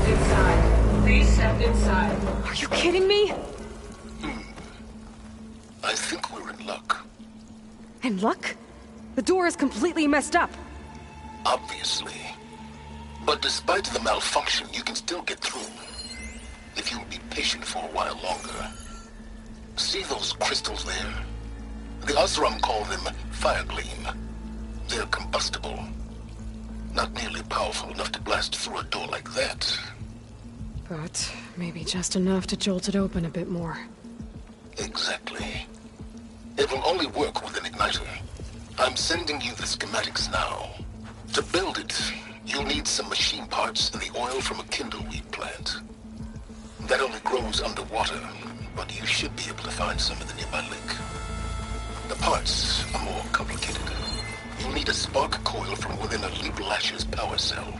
inside. Please step inside. Are you kidding me? I think we're in luck. In luck? The door is completely messed up. Obviously. But despite the malfunction, you can still get through. If you'll be patient for a while longer. See those crystals there? The Osram call them fire gleam. They're combustible. Not nearly powerful enough to blast through a door like that. But maybe just enough to jolt it open a bit more. Exactly. It will only work with an igniter. I'm sending you the schematics now. To build it, you'll need some machine parts and the oil from a kindleweed plant. That only grows underwater, but you should be able to find some in the nearby lake. The parts are more complicated. You'll need a spark coil from within a Leap Lasher's power cell.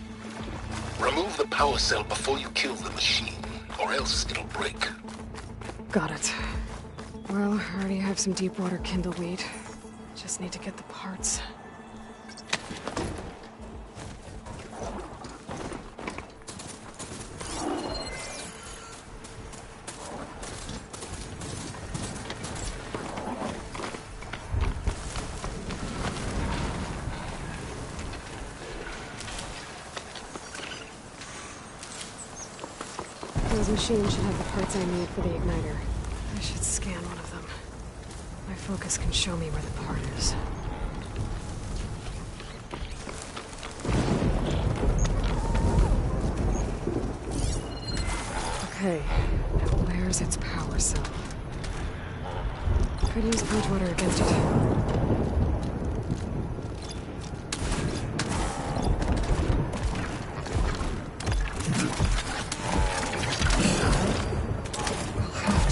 Remove the power cell before you kill the machine, or else it'll break. Got it. Well, I already have some deep water kindleweed. Just need to get the parts. Those machines should have the parts I need for the igniter. I should scan one of them. My focus can show me where the part is. Okay, now where's its power cell? Could use purge water against it.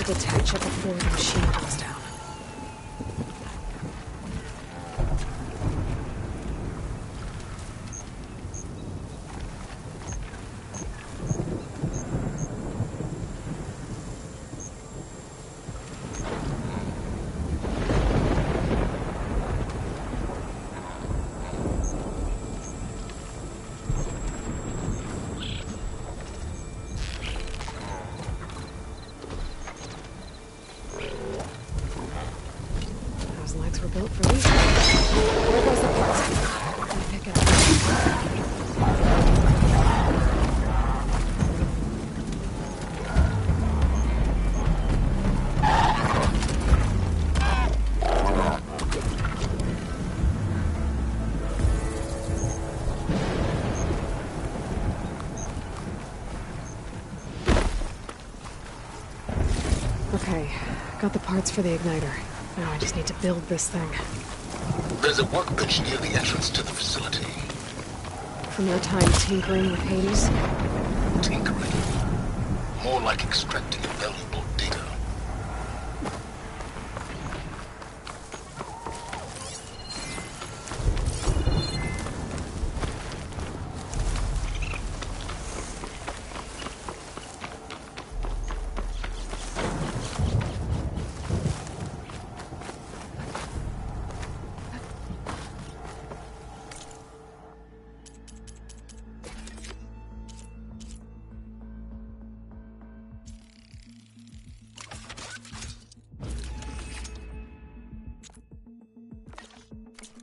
Detach it before the machine goes down. Legs were built for these. There goes the parts. Let me pick it up. Okay, got the parts for the igniter. Now I just need to build this thing. There's a workbench near the entrance to the facility. From your time tinkering with Hades? Tinkering? More like extracting valuable data.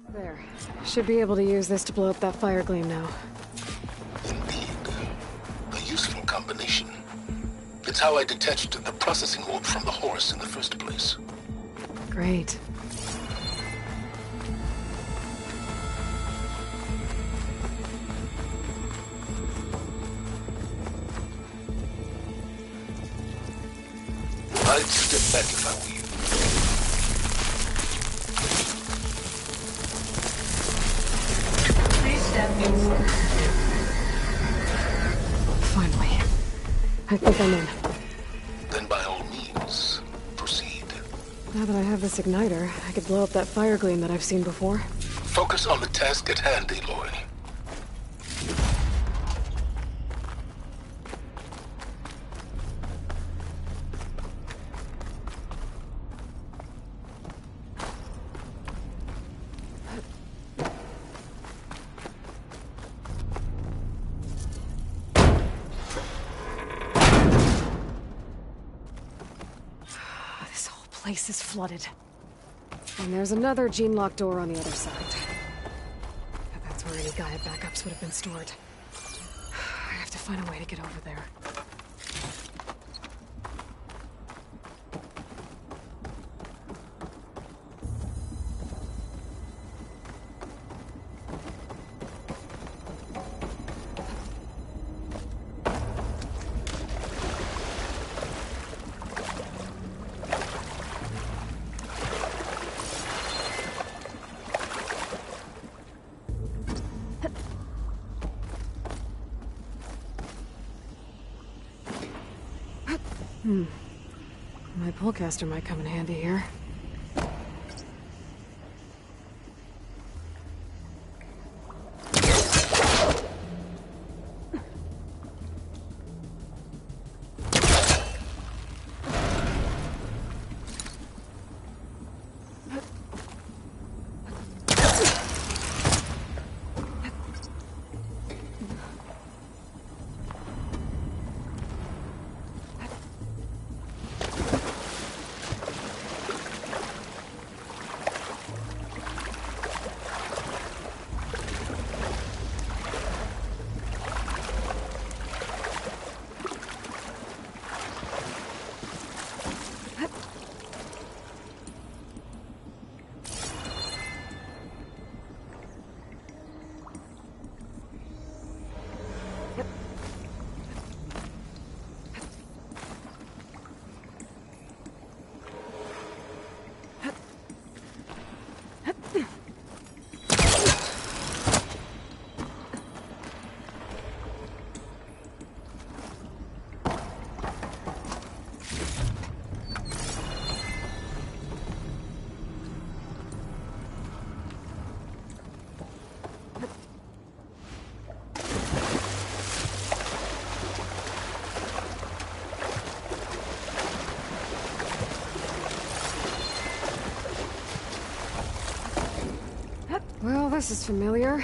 There. Should be able to use this to blow up that fire gleam now. Indeed. A useful combination. It's how I detached the processing orb from the horse in the first place. Great. I'd step back if I were you. Finally. I think I'm in. Then by all means, proceed. Now that I have this igniter, I could blow up that fire gleam that I've seen before. Focus on the task at hand, Aloy. place is flooded. And there's another gene-locked door on the other side. But that's where any Gaia backups would have been stored. I have to find a way to get over there. My pullcaster might come in handy here. Well, this is familiar.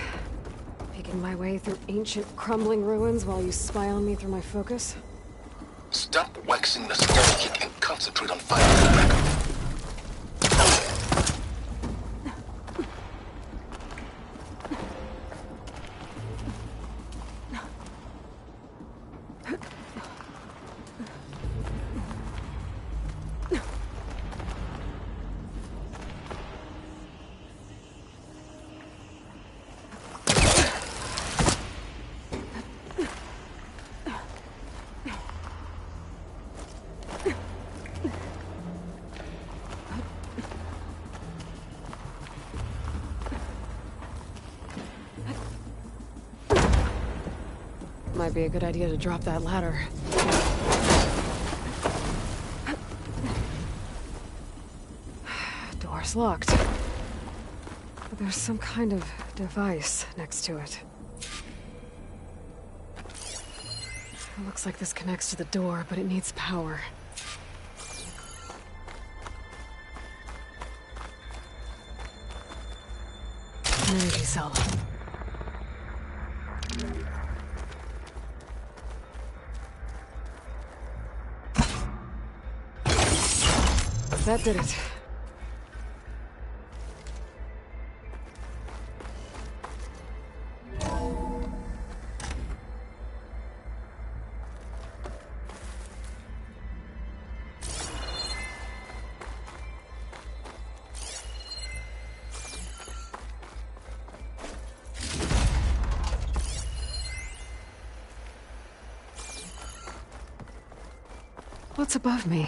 Picking my way through ancient, crumbling ruins while you spy on me through my focus. Stop waxing nostalgic and concentrate on finding the backup. Might be a good idea to drop that ladder. Door's locked. But there's some kind of device next to it. It looks like this connects to the door, but it needs power. Energy cell. That did it. What's above me?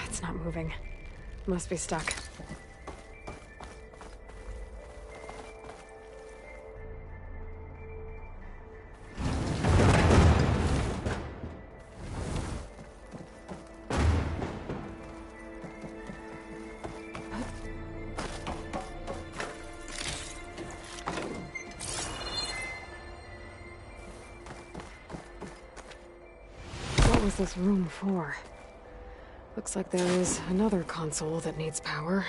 It's not moving. Must be stuck. What was this room for? Looks like there is another console that needs power.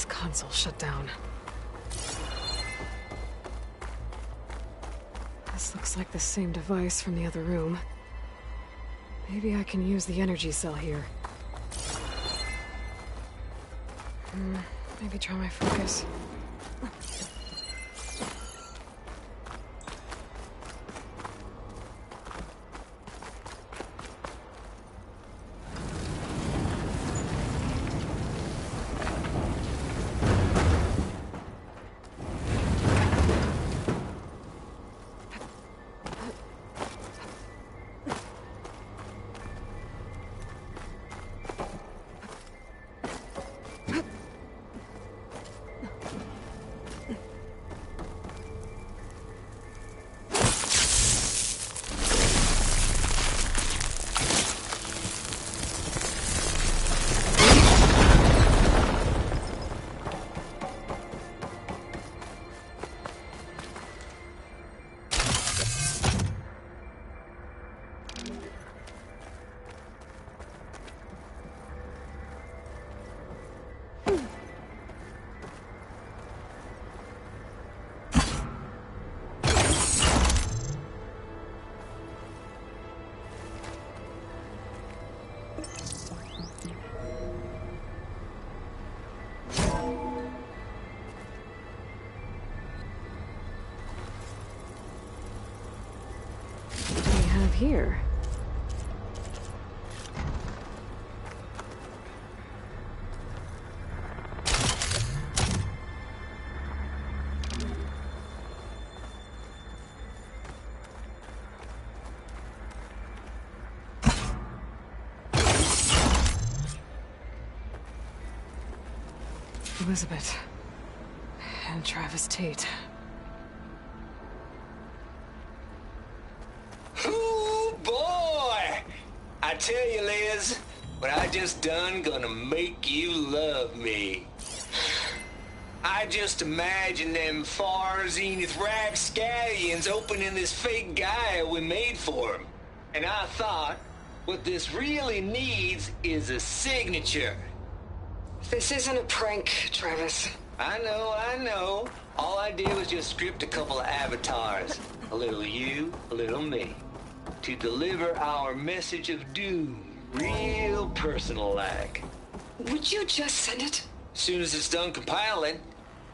Console shut down. This looks like the same device from the other room. Maybe I can use the energy cell here. Maybe try my focus. Here. Elizabeth and Travis Tate. I tell you, Liz, what I just done gonna make you love me. I just imagine them far zenith rapscallions opening this fake guy we made for him. And I thought, what this really needs is a signature. This isn't a prank, Travis. I know. All I did was just script a couple of avatars. A little you, a little me. To deliver our message of doom, real personal-like. Would you just send it? As soon as it's done compiling,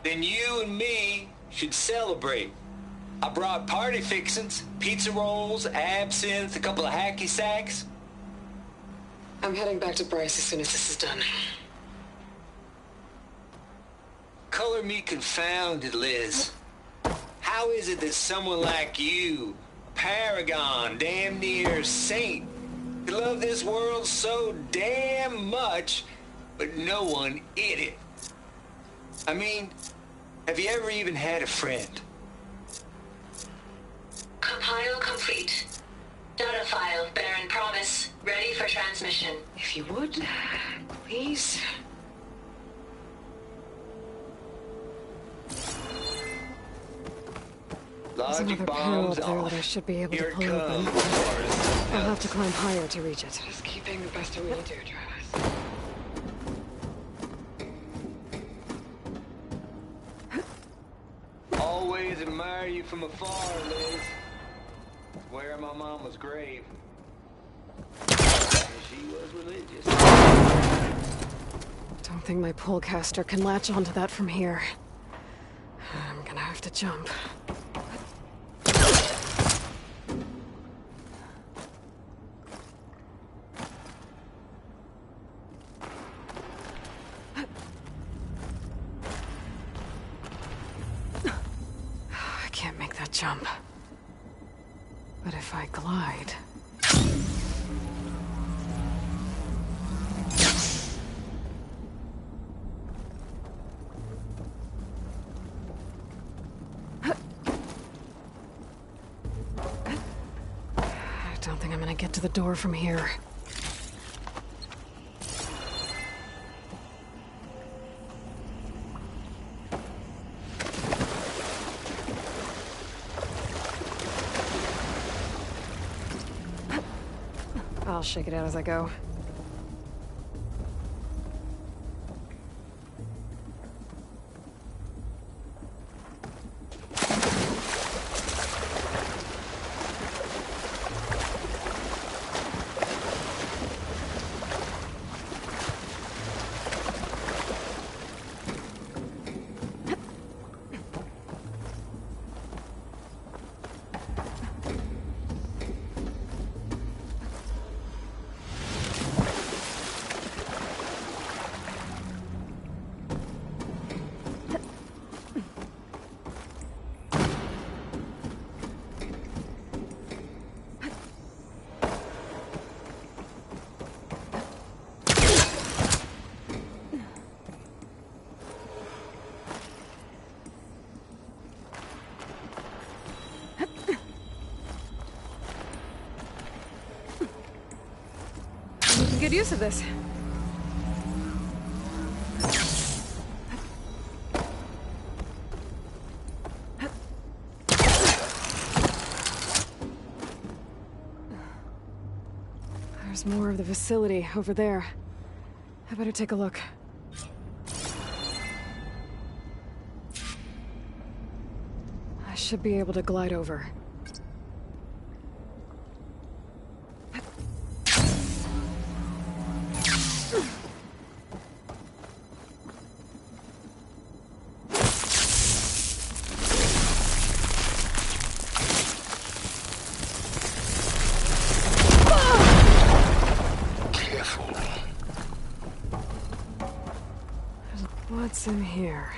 then you and me should celebrate. I brought party fixins, pizza rolls, absinthe, a couple of hacky sacks. I'm heading back to Bryce as soon as this is done. Color me confounded, Liz. How is it that someone like you, paragon, damn near saint, could love this world so damn much, but no one in it? I mean, have you ever even had a friend? Compile complete. Data file, Baron Promise, ready for transmission. If you would, please. There's another panel up there that I should be able to pull open. I'll have to climb higher to reach it. Just keep being the best at what you do, Travis. Always admire you from afar, Liz. Where my mama's grave. And she was religious. Don't think my pullcaster can latch onto that from here. I'm gonna have to the jump. I can't make that jump. But if I glide... I don't think I'm gonna get to the door from here. I'll shake it out as I go. Good use of this. There's more of the facility over there. I better take a look. I should be able to glide over. What's in here?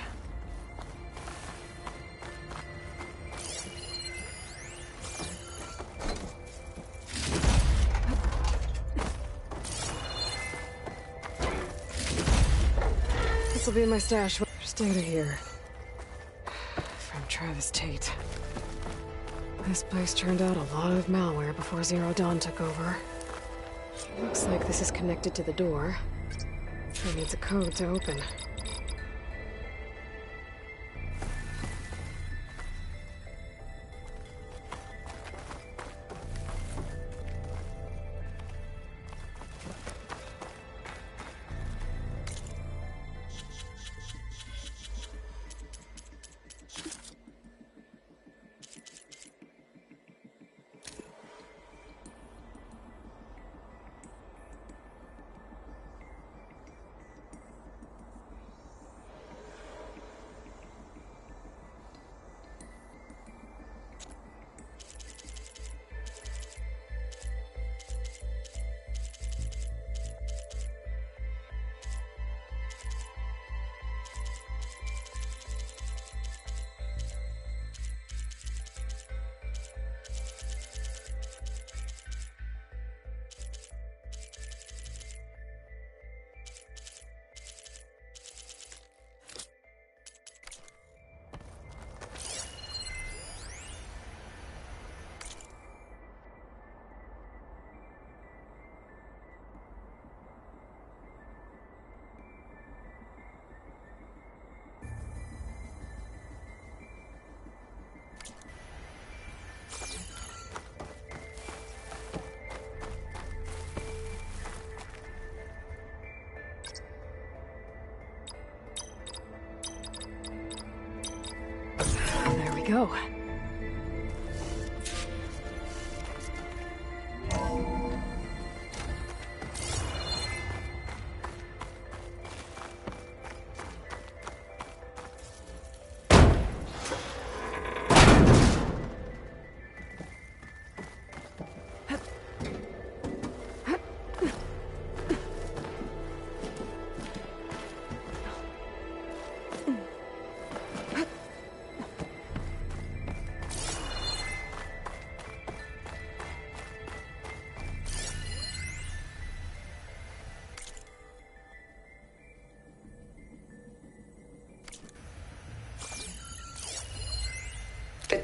This'll be in my stash. Just out of here. From Travis Tate. This place turned out a lot of malware before Zero Dawn took over. Looks like this is connected to the door. It needs a code to open. There we go.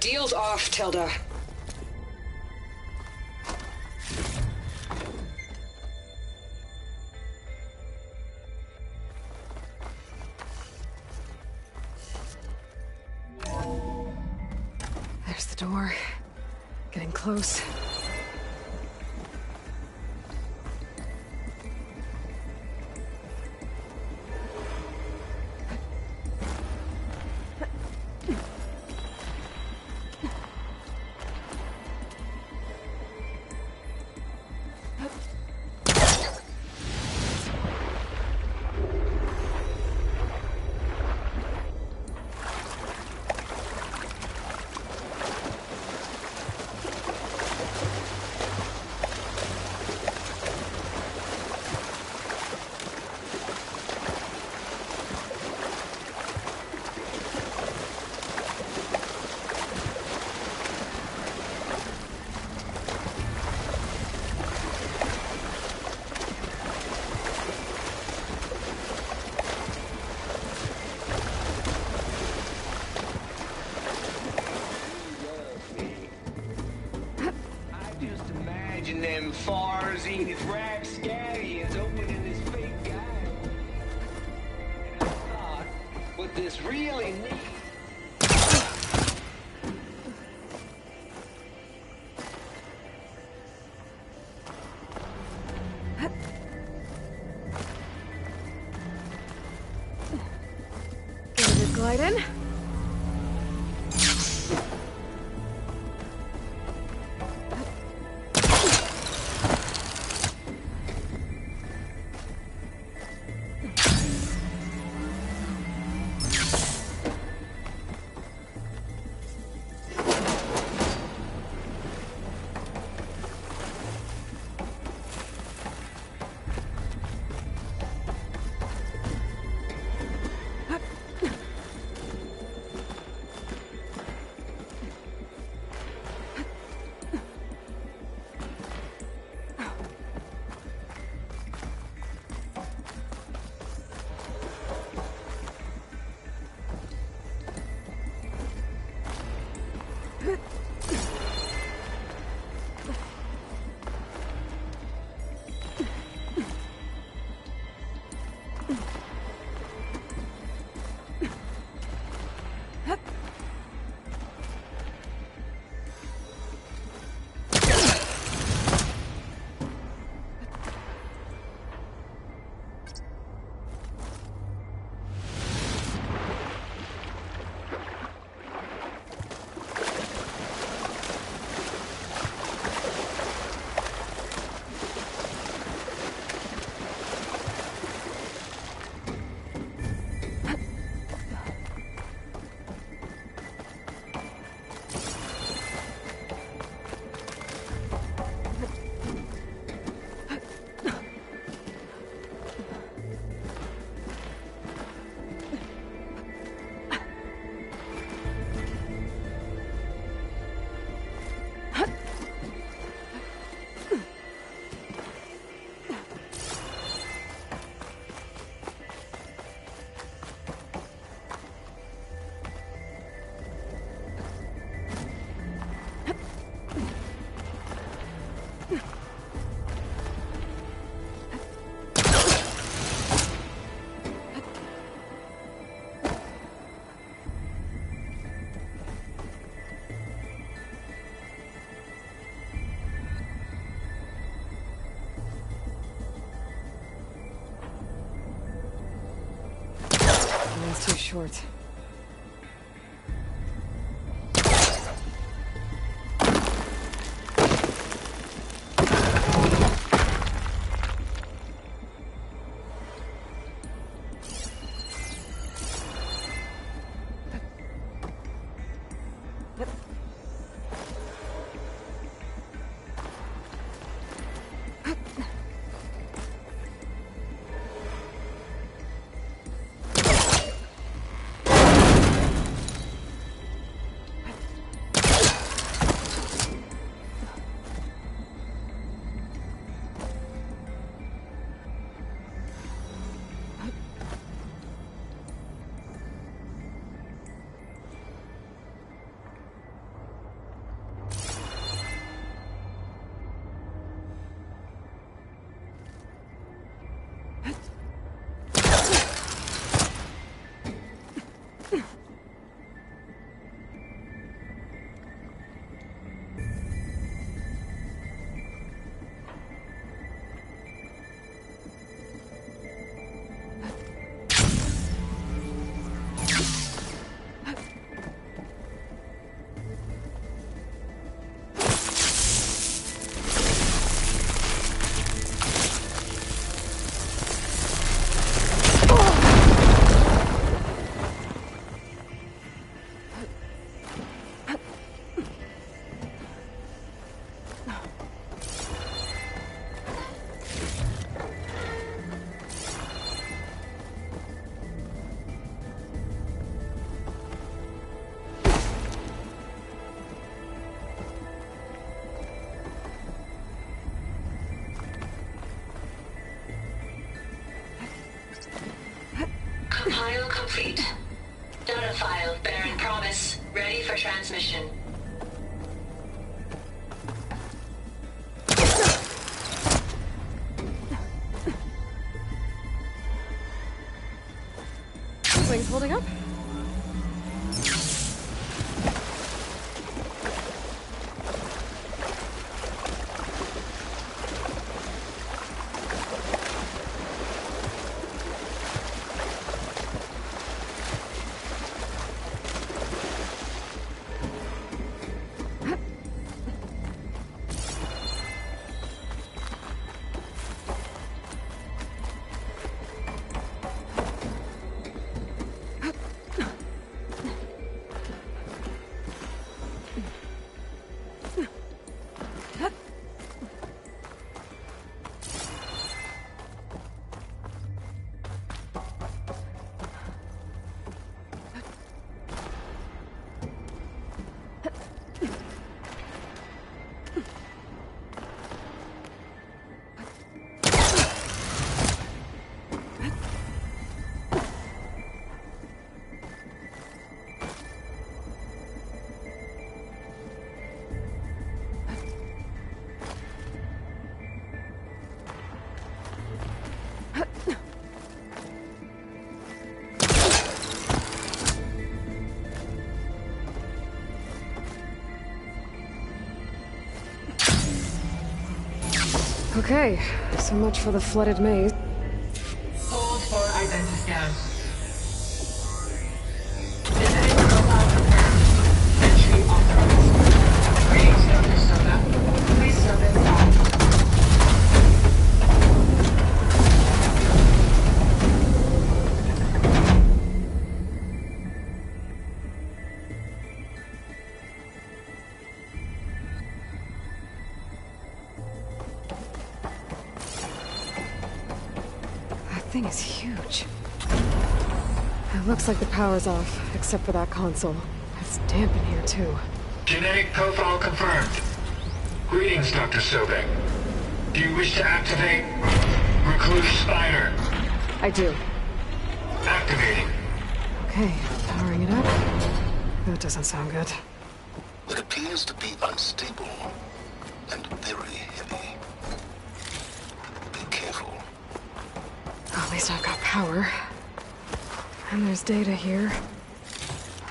Deal's off, Tilda. There's the door. Getting close. Them Farzine rapscallions opening this fake guy. And I thought, what this really needs. Get a good glide in. It's too short. Compile complete. Data file bearing promise ready for transmission. Wings holding up? Okay, so much for the flooded maze. Hold for identity scan. Visiting profile confirmed. Entry authorized. Greetings, Dr. Soda. Please service all. Thing is huge. It looks like the power's off, except for that console. It's damp in here, too. Genetic profile confirmed. Greetings, Dr. Sobek. Do you wish to activate Recluse Spider? I do. Activating. Okay, powering it up. That doesn't sound good. It appears to be unstable and very heavy. Be careful. At least I've got power. And there's data here.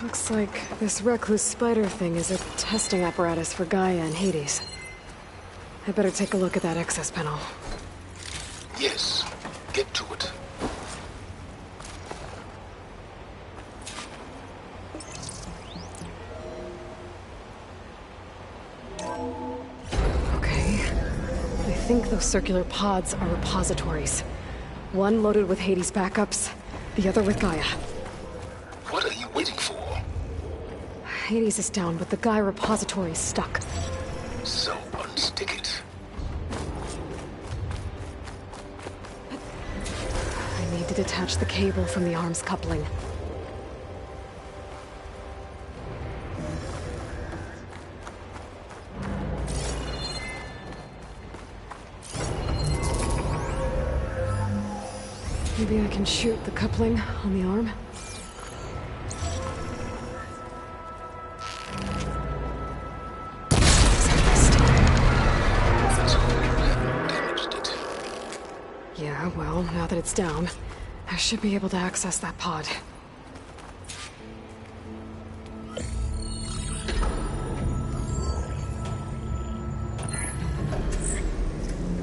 Looks like this Recluse Spider thing is a testing apparatus for Gaia and Hades. I better take a look at that access panel. Yes, get to it. Okay. I think those circular pods are repositories. One loaded with Hades backups, the other with Gaia. What are you waiting for? Hades is down, but the Gaia repository is stuck. So unstick it. I need to detach the cable from the arms coupling. Maybe I can shoot the coupling on the arm. Damaged it. Yeah, well, now that it's down, I should be able to access that pod.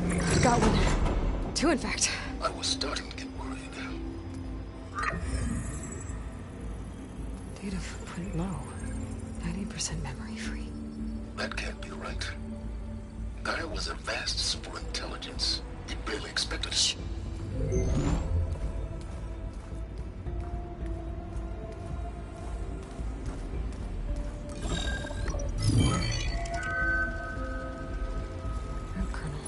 I've got one. Two, in fact. I was starting to get worried. Data footprint low. 90% memory free. That can't be right. Gaia was a vast superintelligence. We barely expected it. No kernel.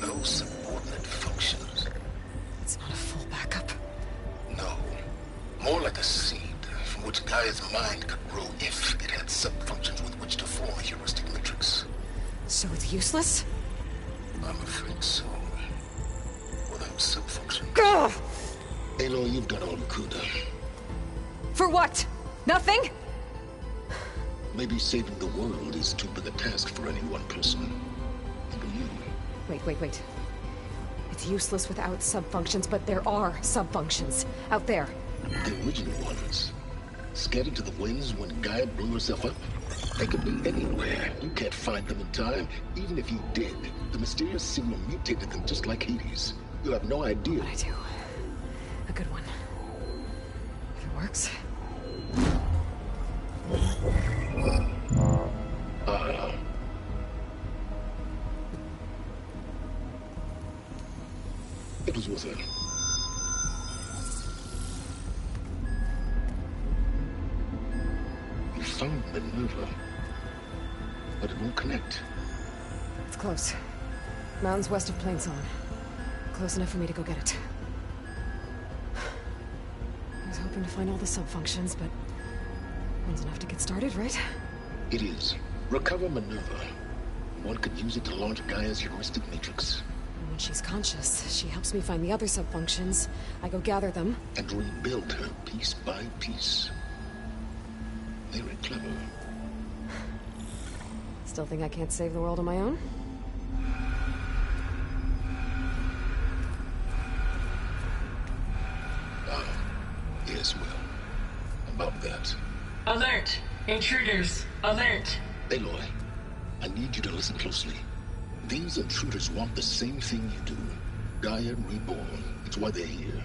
No subordinate functions. It's not a full backup. No. More like a seed from which Gaia's mind could grow if it had sub-functions with which to form a heuristic matrix. So it's useless? I'm afraid so. Without sub-functions. Ugh! Aloy, you've done all you could. For what? Nothing? Maybe saving the world is too big a task for any one person. Even you. Wait. It's useless without subfunctions, but there are subfunctions out there. The original ones. Scattered to the winds when Gaia blew herself up? They could be anywhere. You can't find them in time. Even if you did, the mysterious signal mutated them just like Hades. You have no idea. What I do. A good one. If it works. It was worth it. You found Minerva, but it won't connect. It's close. Mountains west of Plain Zone. Close enough for me to go get it. I was hoping to find all the subfunctions, but one's enough to get started, right? It is. Recover Minerva. One could use it to launch Gaia's heuristic matrix. And when she's conscious, she helps me find the other subfunctions. I go gather them. And rebuild her piece by piece. Very clever. Still think I can't save the world on my own? Yes, well, about that. Alert! Intruders! Alert! Aloy, I need you to listen closely. These intruders want the same thing you do. Gaia reborn. It's why they're here.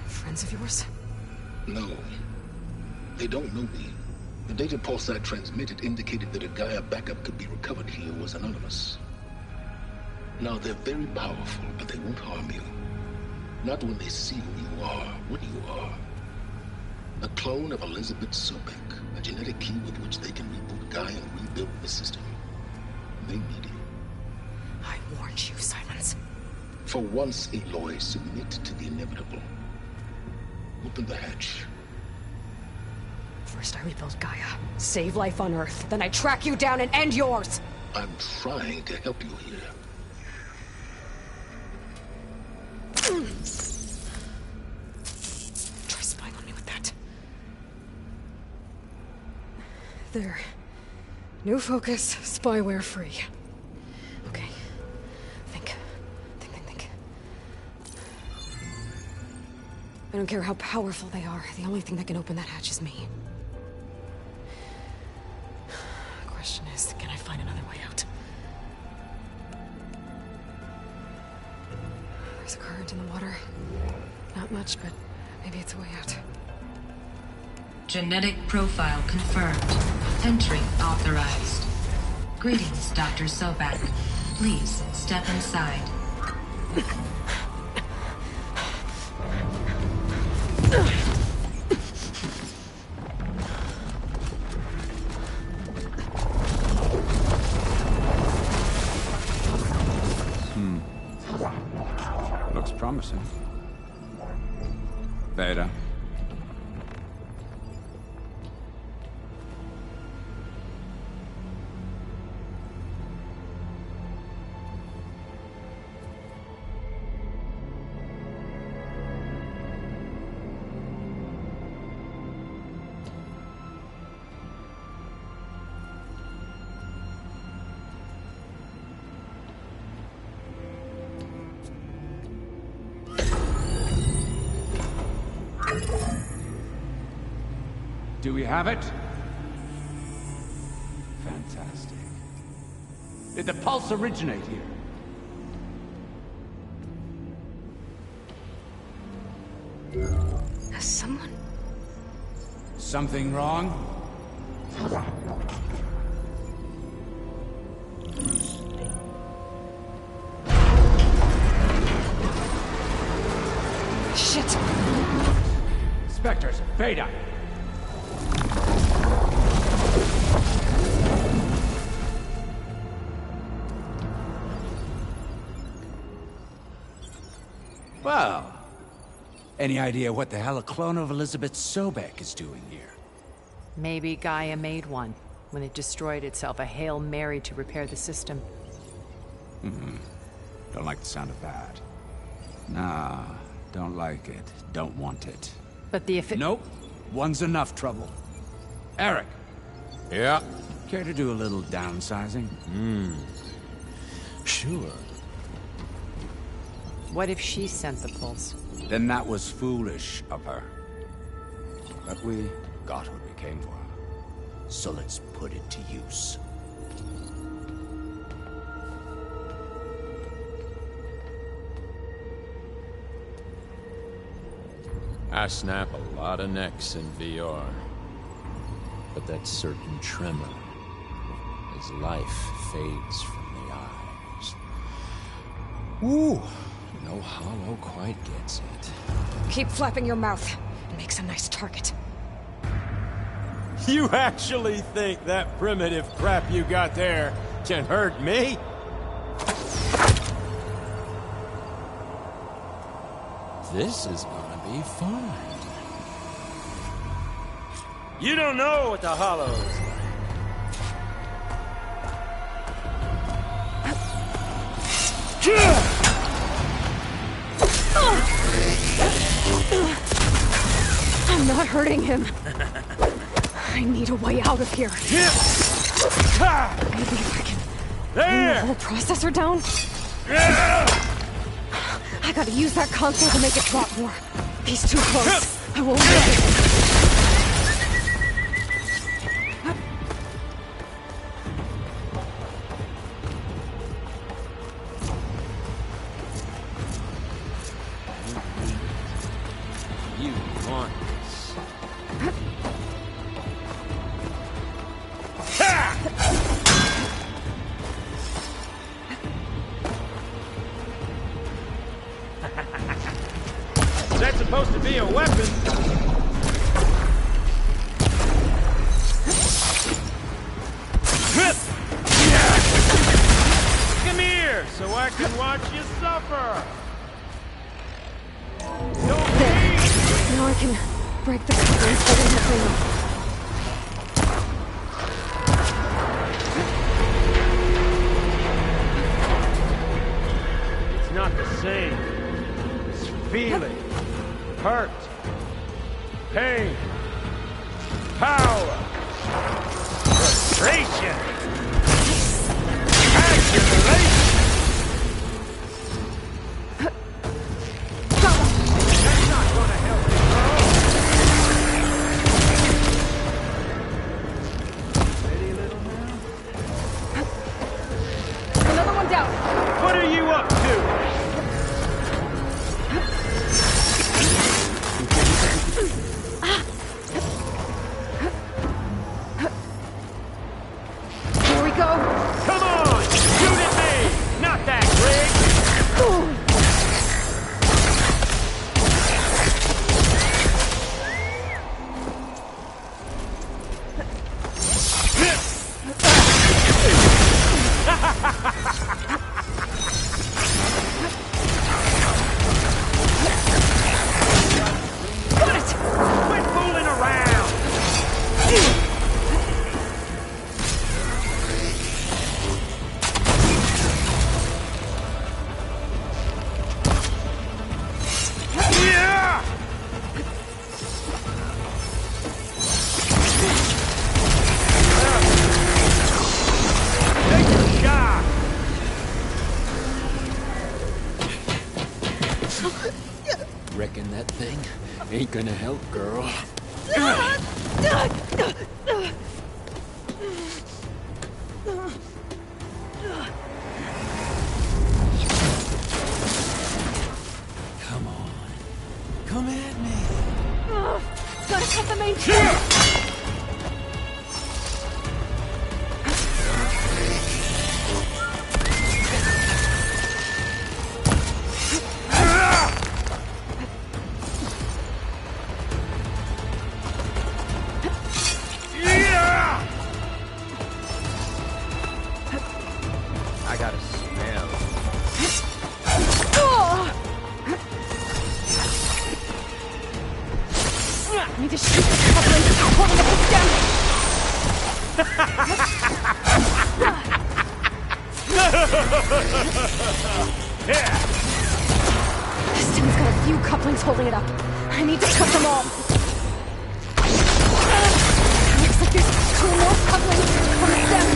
Friends of yours? No. They don't know me. The data pulse I transmitted indicated that a Gaia backup could be recovered here was anonymous. Now, they're very powerful, but they won't harm you. Not when they see who you are, what you are. A clone of Elizabeth Sobek, a genetic key with which they can reboot Gaia and rebuild the system. They need you. I warned you, Simons. For once, Aloy, submit to the inevitable. Open the hatch. First I rebuild Gaia, save life on Earth, then I track you down and end yours! I'm trying to help you here. Try spying on me with that. There. New focus, spyware free. Okay. Think. I don't care how powerful they are. The only thing that can open that hatch is me. The question is, can I find another way out? There's a current in the water. Not much, but maybe it's a way out. Genetic profile confirmed. Entry authorized. Greetings, Dr. Sobak. Please step inside. Looks promising. Beta. Do we have it? Fantastic. Did the pulse originate here? Has someone... Something wrong? Shit! Spectres, Beta! Well, any idea what the hell a clone of Elizabeth Sobek is doing here? Maybe Gaia made one. When it destroyed itself, a Hail Mary to repair the system. Don't like the sound of that. Nah, Don't like it. Don't want it. But the Nope. One's enough trouble. Eric, Yeah, care to do a little downsizing? sure. What if she sent the pulse? Then that was foolish of her. But we got what we came for. So let's put it to use. I snap a lot of necks in VR. But that certain tremor as life fades from the eyes. Ooh, no hollow quite gets it. Keep flapping your mouth. It makes a nice target. You actually think that primitive crap you got there can hurt me? This is gonna be fun. You don't know what the hollow is like. I'm not hurting him. I need a way out of here. Maybe if I can bring the whole processor down. I gotta use that console to make it drop more. He's too close. I won't let it. You want this. Is that supposed to be a weapon? Come here, so I can watch you suffer. There. Now I can break the cover and set the thing up. It's not the same. It's feeling, hurt, pain, power, frustration, accumulation. That's not gonna help you, bro. Ready, little man? Another one down. What are you up to? Here we go. Come on! Shoot at me! Not that, Greg! Got it! Quit fooling around! Yeah! Take a shot! Reckon that thing ain't gonna help, girl. Come on. Come at me. Gotta cut the main channel. Yeah! I got a smell. I need to shoot the cover and stop holding up the stem. Yeah! This thing's got a few couplings holding it up. I need to cut them all. Looks like there's 2 more couplings from the stem.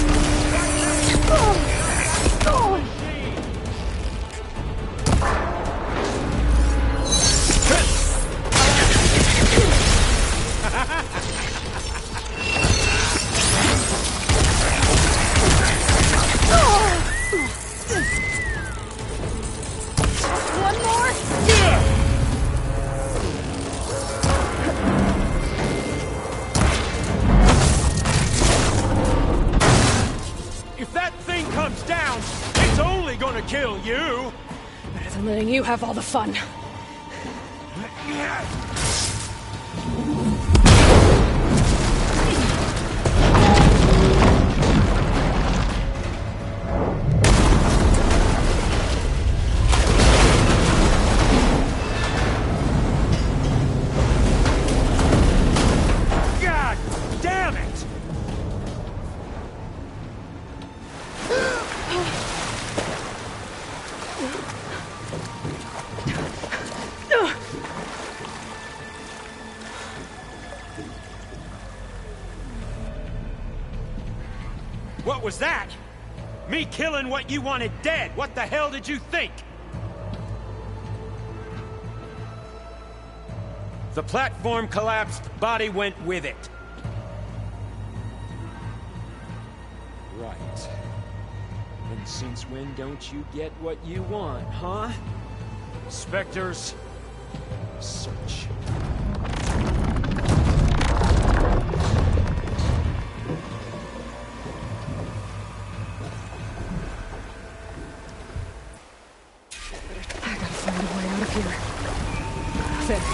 Oh. Kill you! Better than letting you have all the fun. God damn it! What was that? Me killing what you wanted dead. What the hell did you think? The platform collapsed, body went with it. Right. And since when don't you get what you want, huh? Spectres, search.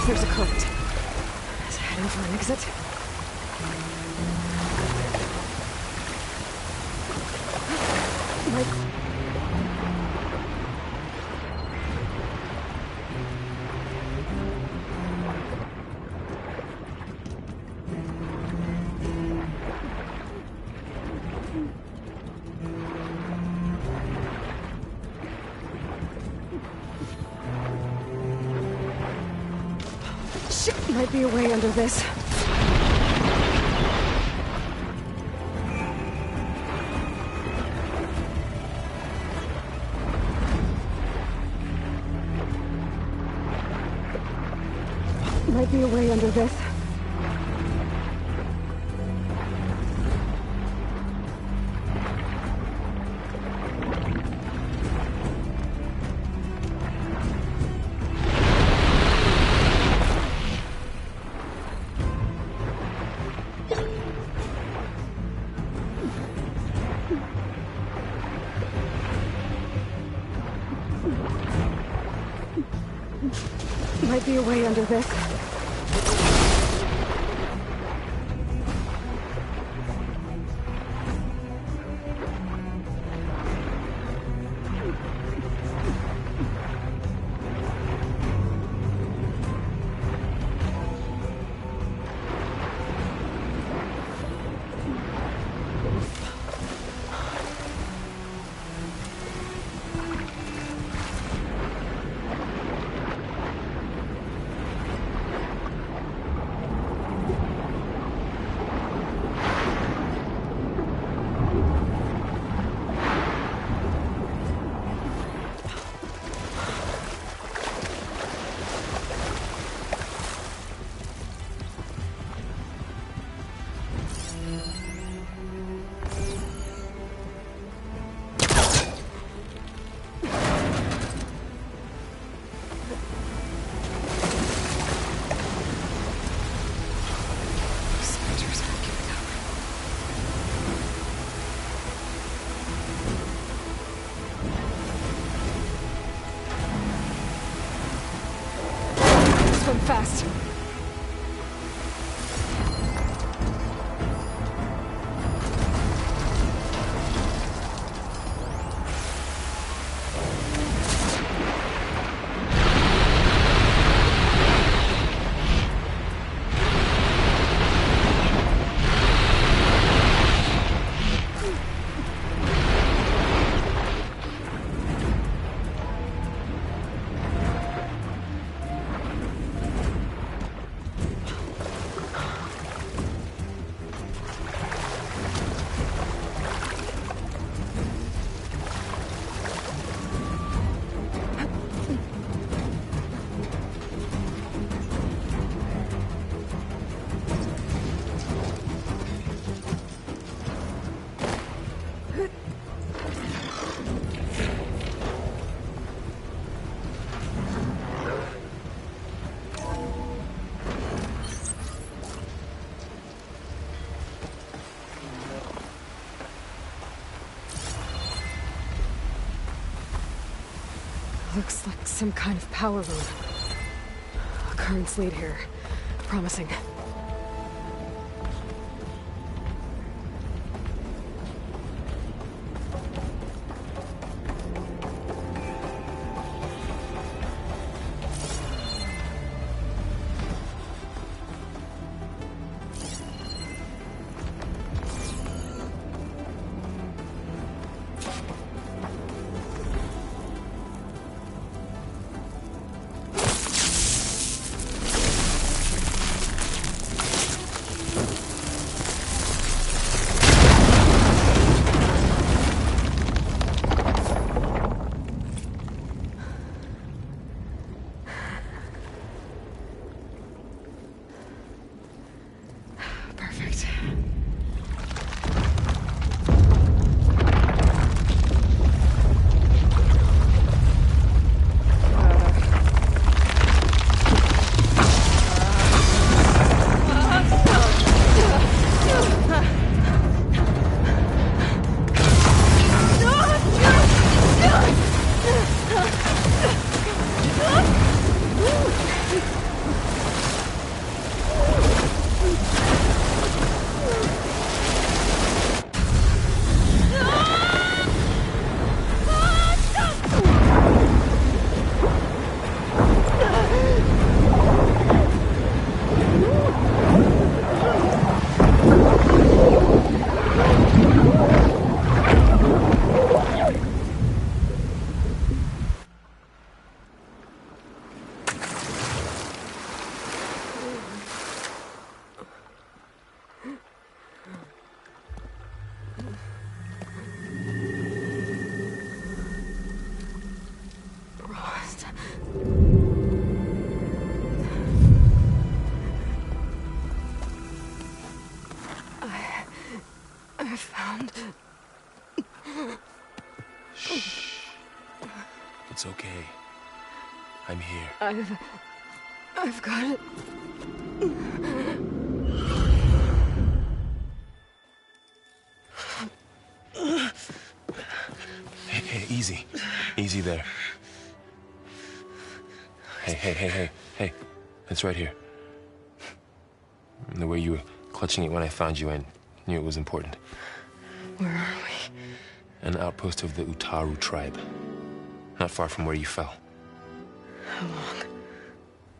There's a current. Is it heading for an exit? Might be a way under this. Might be a way under this. Might be a way under this. Fast. Looks like some kind of power room. A currents lead here. Promising. Perfect. I found... Shh. It's okay. I'm here. I've got it. Hey, easy. Easy there. Hey. It's right here. The way you were clutching it when I found you, I knew it was important. Where are we? An outpost of the Utaru tribe. Not far from where you fell. How long?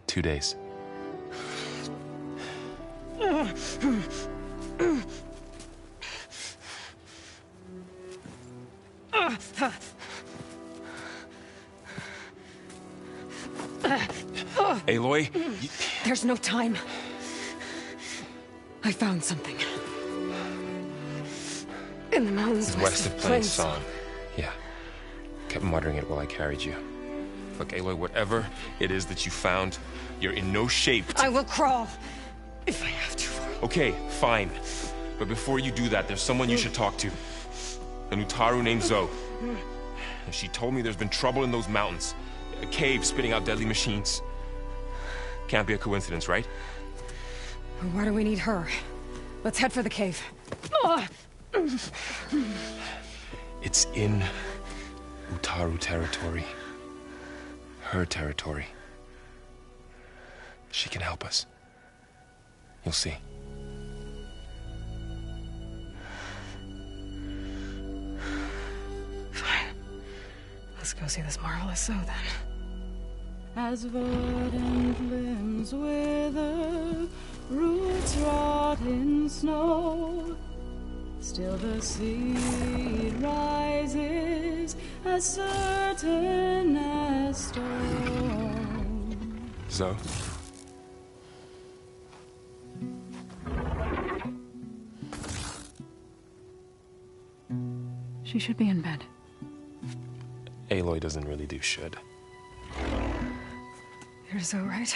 2 days. Aloy, There's no time. I found something. In the mountains west of Plains Song. Yeah. Kept muttering it while I carried you. Look, Aloy, whatever it is that you found, you're in no shape to... I will crawl, if I have to. Okay, fine. But before you do that, there's someone you should talk to. An Utaru named Zoe. And she told me there's been trouble in those mountains. A cave spitting out deadly machines. Can't be a coincidence, right? Why do we need her? Let's head for the cave. It's in Utaru territory. Her territory. She can help us. You'll see. Fine. Let's go see this marvelous Zoe then. As verdant limbs wither, roots rot in snow, still the seed rises as certain as stone. Zoe? She should be in bed. Aloy doesn't really do should. You're Zoe, right?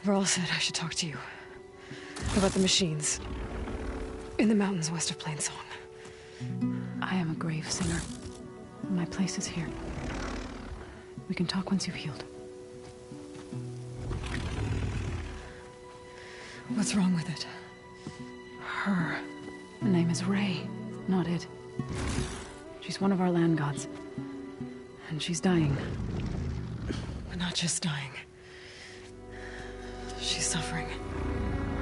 Varl said I should talk to you. About the machines. In the mountains west of Plains Song. I am a grave singer. My place is here. We can talk once you've healed. What's wrong with it? Her. The name is Ray, not it. She's one of our land gods. and she's dying. But not just dying. She's suffering.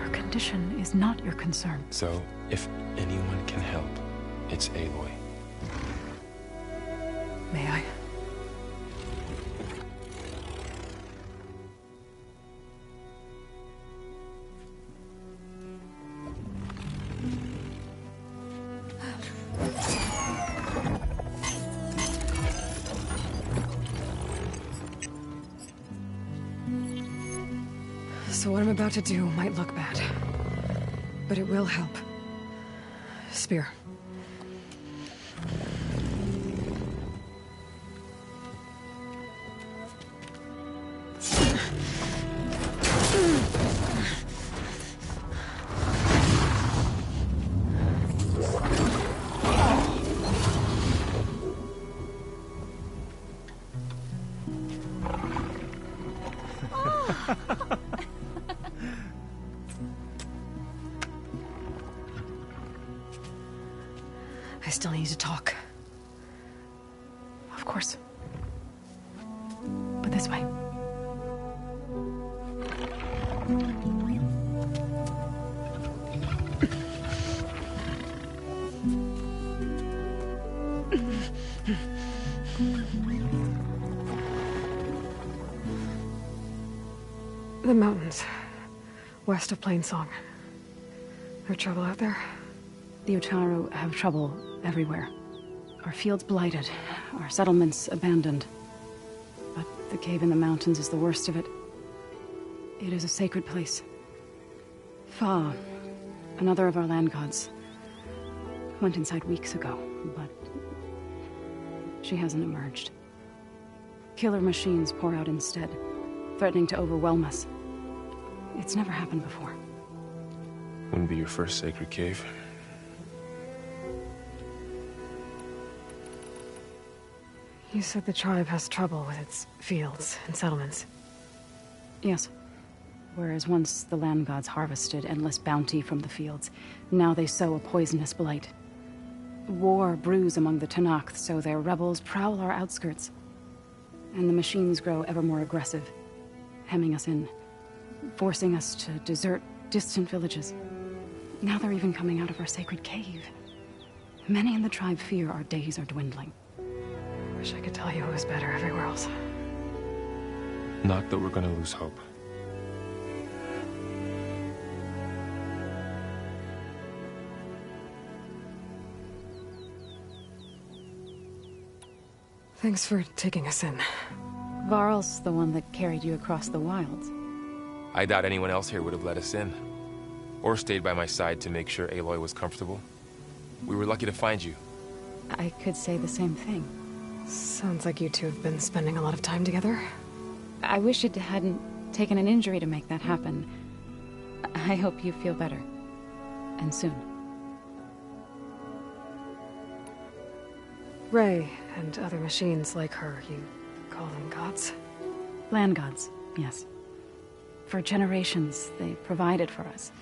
Her condition is not your concern. So, if anyone can help, it's Aloy. May I? So what I'm about to do might look bad, but it will help. Spear. I still need to talk. Of course. But this way. The mountains, west of Plainsong. There trouble out there? The Utaru have trouble everywhere. Our fields blighted, our settlements abandoned. But the cave in the mountains is the worst of it. It is a sacred place. Fa, another of our land gods, went inside weeks ago, but she hasn't emerged. Killer machines pour out instead, threatening to overwhelm us. It's never happened before. Wouldn't be your first sacred cave. You said the tribe has trouble with its fields and settlements. Yes. Whereas once the land gods harvested endless bounty from the fields, now they sow a poisonous blight. War brews among the Tenakth, so their rebels prowl our outskirts. And the machines grow ever more aggressive, hemming us in, forcing us to desert distant villages. Now they're even coming out of our sacred cave. Many in the tribe fear our days are dwindling. Wish I could tell you it was better everywhere else. Not that we're gonna lose hope. Thanks for taking us in. Varl's the one that carried you across the wilds. I doubt anyone else here would have let us in. Or stayed by my side to make sure Aloy was comfortable. We were lucky to find you. I could say the same thing. Sounds like you two have been spending a lot of time together. I wish it hadn't taken an injury to make that happen. I hope you feel better. And soon. Ray and other machines like her, you call them gods? Land gods, yes. For generations, they provided for us,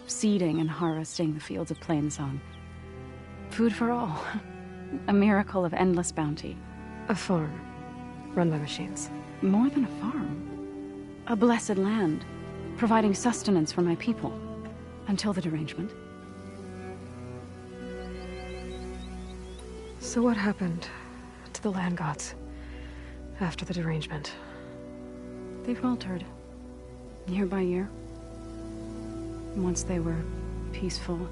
seeding and harvesting the fields of Plainsong. Food for all. A miracle of endless bounty. A farm, run by machines. More than a farm. A blessed land, providing sustenance for my people. Until the derangement. So what happened to the land gods after the derangement? They faltered, year by year. Once they were peaceful.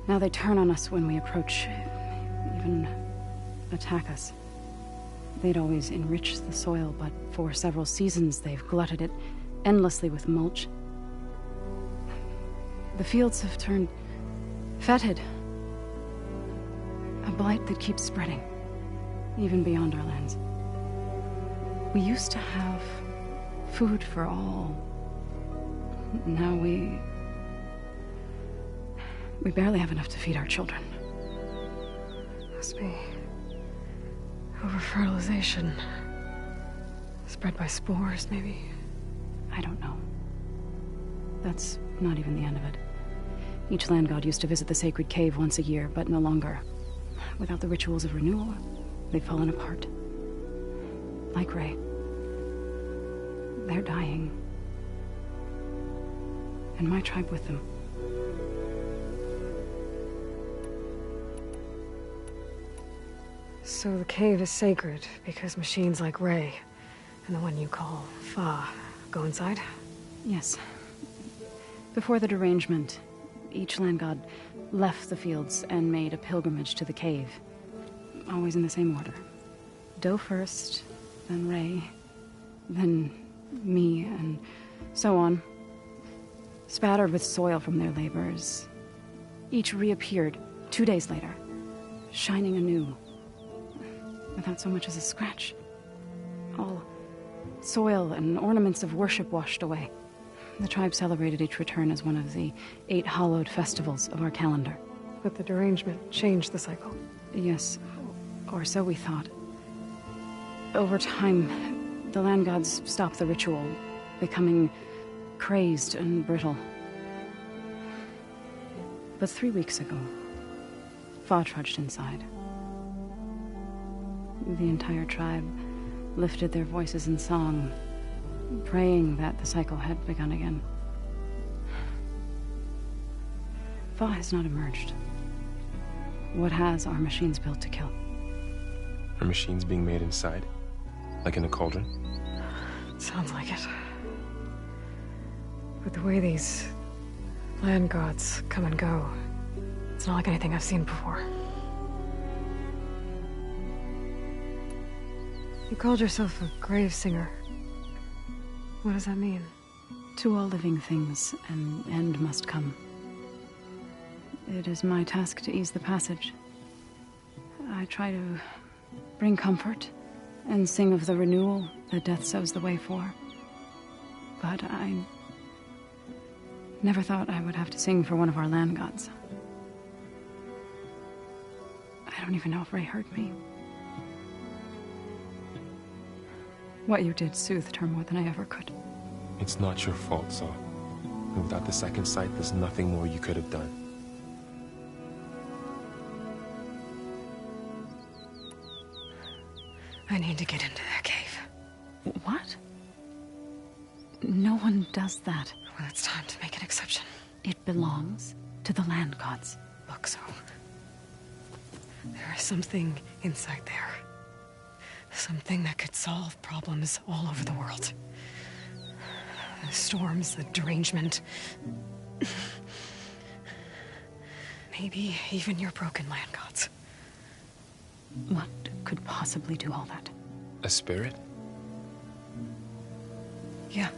Now they turn on us when we approach, even attack us. They'd always enriched the soil, but for several seasons they've glutted it endlessly with mulch. The fields have turned fetid. A blight that keeps spreading, even beyond our lands. We used to have food for all. Now we barely have enough to feed our children. Must be over-fertilization. Spread by spores, maybe? I don't know. That's not even the end of it. Each land god used to visit the sacred cave once a year, but no longer. Without the rituals of renewal, they've fallen apart. like Ray. They're dying. And my tribe with them. So the cave is sacred because machines like Ray and the one you call Fa go inside? Yes. Before the derangement, each land god left the fields and made a pilgrimage to the cave. Always in the same order. Do first, then Ray, then me, and so on. Spattered with soil from their labors. Each reappeared 2 days later, shining anew. Without so much as a scratch. All soil and ornaments of worship washed away. The tribe celebrated each return as one of the 8 hallowed festivals of our calendar. But the derangement changed the cycle. Yes, or so we thought. Over time, the land gods stopped the ritual, becoming crazed and brittle. But 3 weeks ago, Fa trudged inside. The entire tribe lifted their voices in song, praying that the cycle had begun again. Fa has not emerged. What has are machines built to kill. Are machines being made inside? Like in a cauldron? Sounds like it. But the way these land gods come and go, it's not like anything I've seen before. You called yourself a grave singer. What does that mean? To all living things, an end must come. It is my task to ease the passage. I try to bring comfort and sing of the renewal that death sows the way for. But I never thought I would have to sing for one of our land gods. I don't even know if Ray heard me. What you did soothed her more than I ever could. It's not your fault, Saul. And without the second sight, there's nothing more you could have done. I need to get into that cave. What? No one does that. Well, it's time to make an exception. It belongs to the land gods. Look, so there is something inside there. Something that could solve problems all over the world. The storms, the derangement. Maybe even your broken land gods. What could possibly do all that? A spirit? Yeah.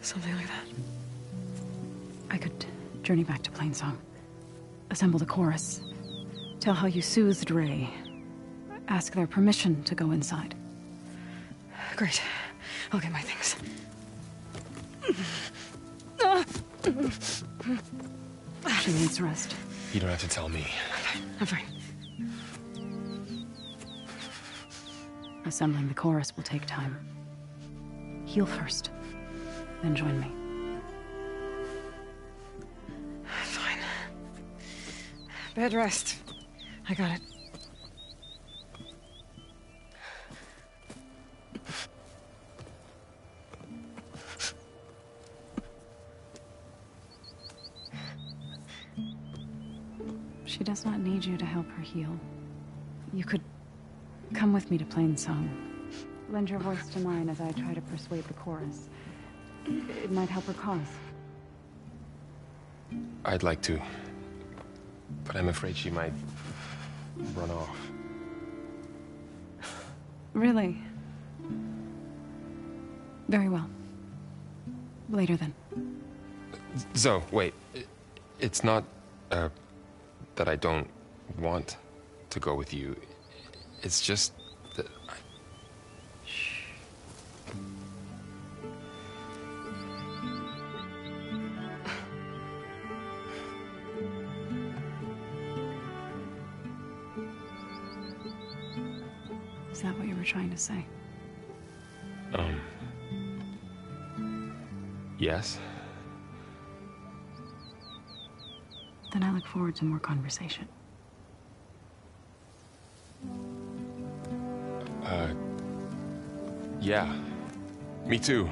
Something like that. I could journey back to Plainsong. Assemble the chorus. Tell how you soothed Ray. Ask their permission to go inside. Great. I'll get my things. She needs rest. You don't have to tell me. I'm fine. Assembling the chorus will take time. Heal first, then join me. Fine. Bed rest. I got it. She does not need you to help her heal. You could come with me to Plainsong. Lend your voice to mine as I try to persuade the chorus. It might help her cause. I'd like to, but I'm afraid she might run off. Really? Very well. Later then. Zoe, wait. It's not, that I don't want to go with you. It's just that Shh. Is that what you were trying to say? Yes? Then I look forward to more conversation. Yeah, me too.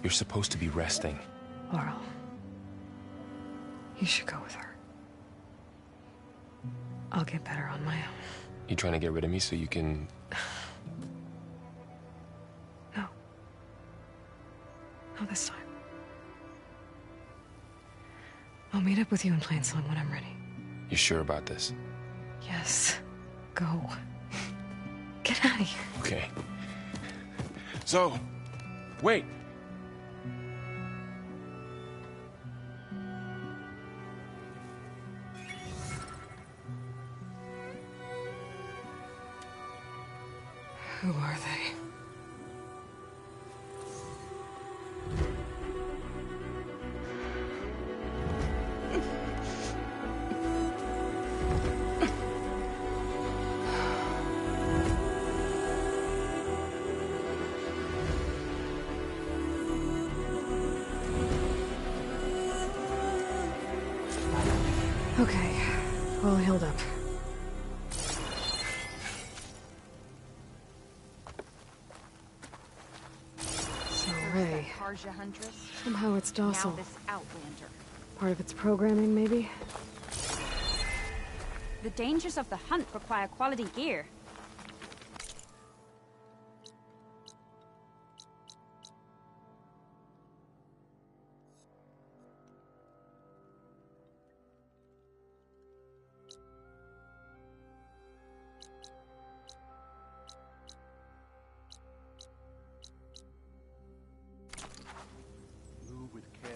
You're supposed to be resting. Laurel, you should go with her. I'll get better on my own. You trying to get rid of me so you can... No. Not this time. I'll meet up with you in Plainsong when I'm ready. You sure about this? Yes. Go. Get out of here. Okay. So, wait. Who are they? Okay, all healed up. So, Ray. Tarja Huntress. Somehow it's docile. Now this Outlander. Part of its programming, maybe? The dangers of the hunt require quality gear. Move with care.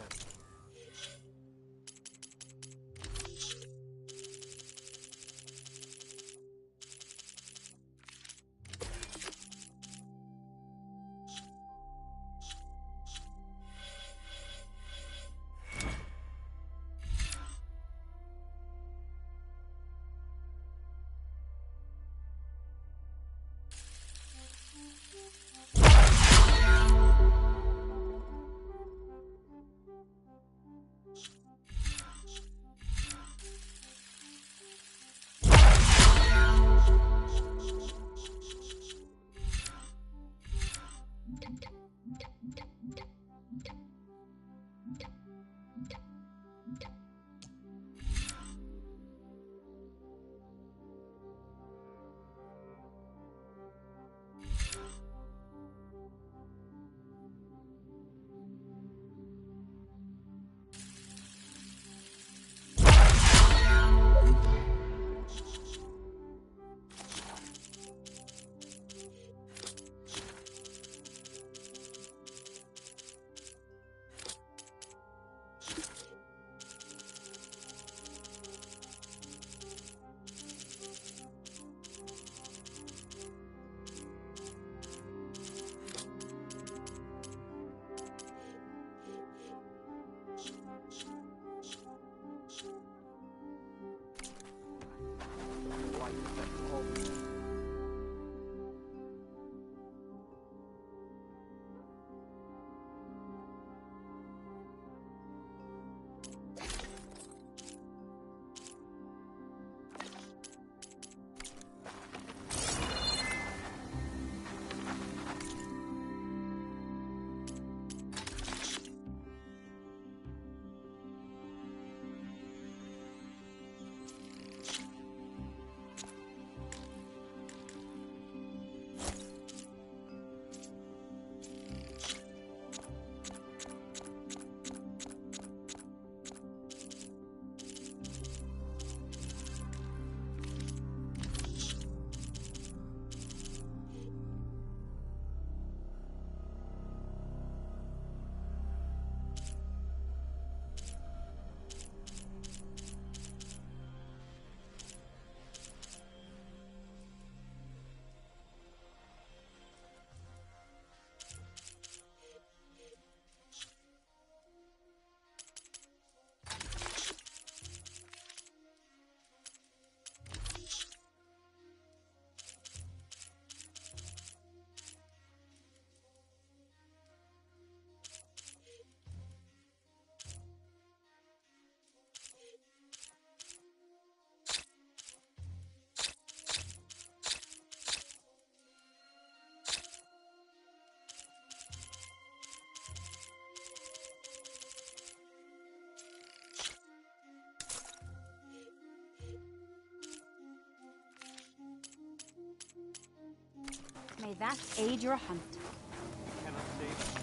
May that aid your hunt. We cannot save us.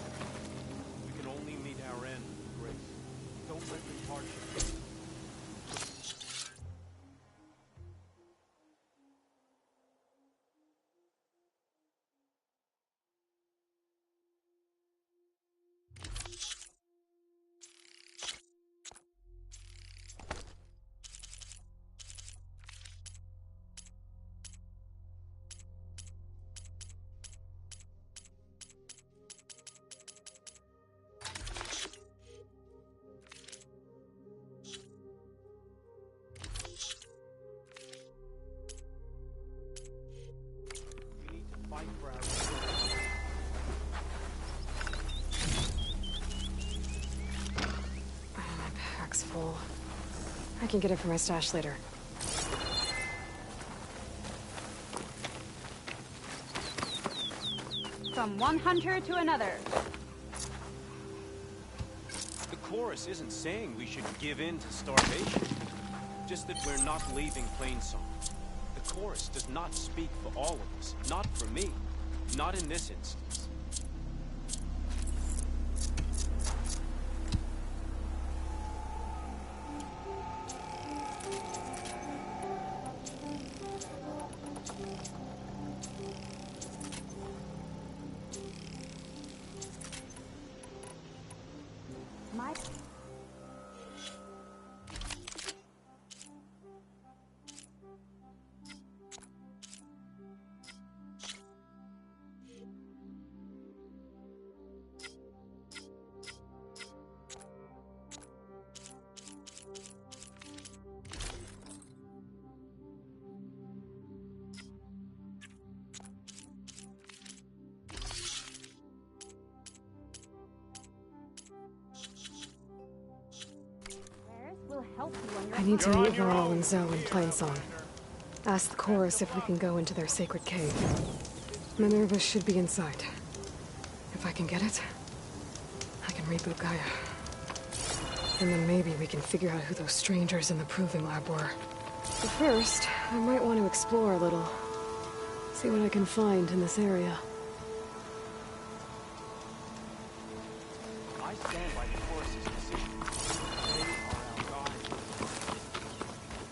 We can only meet our end with grace. Don't let this hardship. Full. I can get it from my stash later. From one hunter to another. The chorus isn't saying we should give in to starvation. Just that we're not leaving Plainsong. The chorus does not speak for all of us. Not for me. Not in this instance. I need to meet Varl and Zoe in Plainsong. Ask the chorus if we can go into their sacred cave. Minerva should be inside. If I can get it, I can reboot Gaia. And then maybe we can figure out who those strangers in the proving lab were. But first, I might want to explore a little. See what I can find in this area. I stand by the chorus's decision. They are our guide.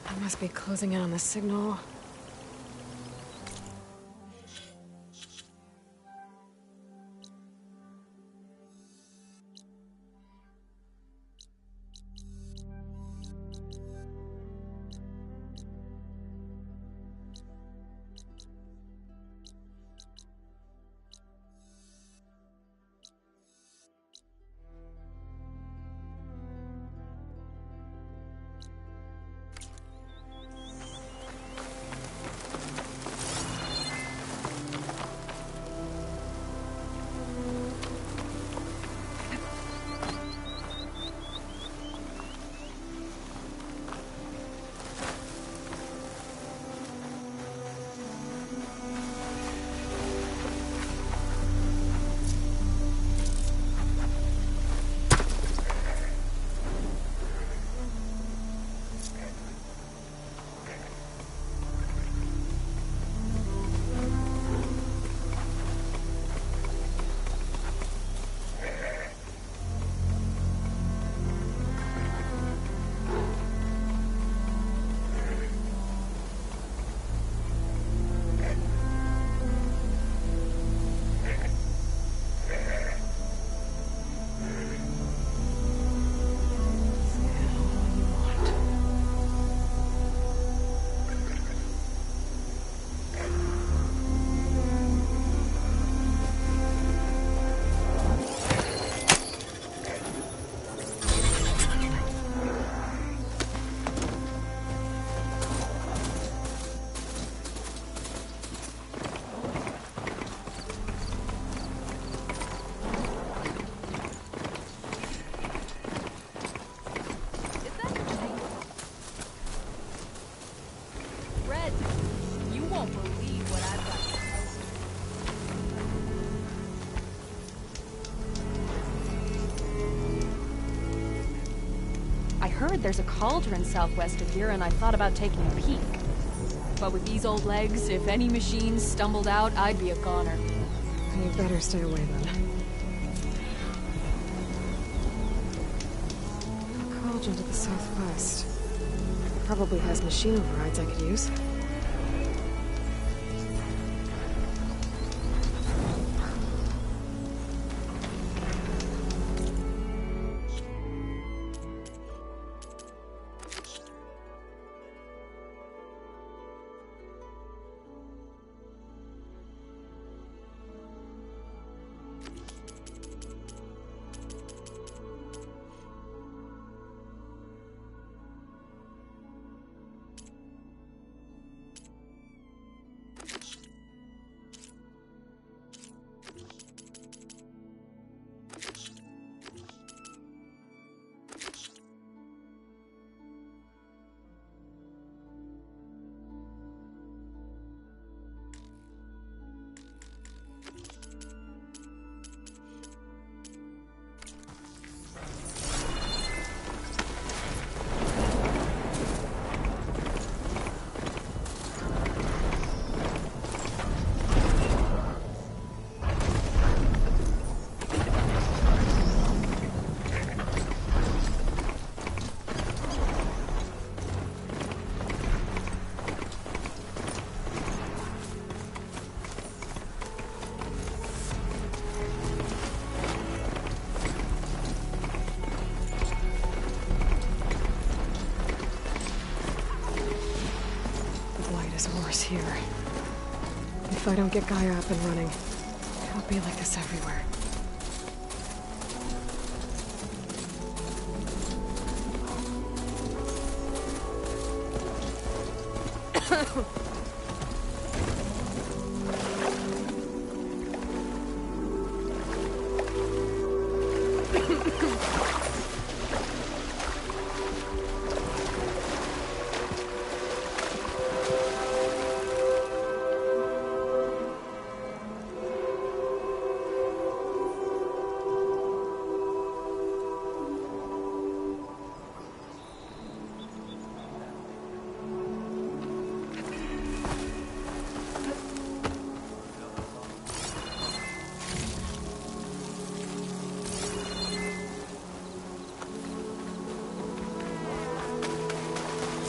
I must be closing in on the signal. I heard there's a cauldron southwest of here, and I thought about taking a peek. But with these old legs, if any machines stumbled out, I'd be a goner. You better stay away then. I'll crawled into the southwest. Probably has machine overrides I could use. Worse here. If I don't get Gaia up and running, it'll be like this everywhere.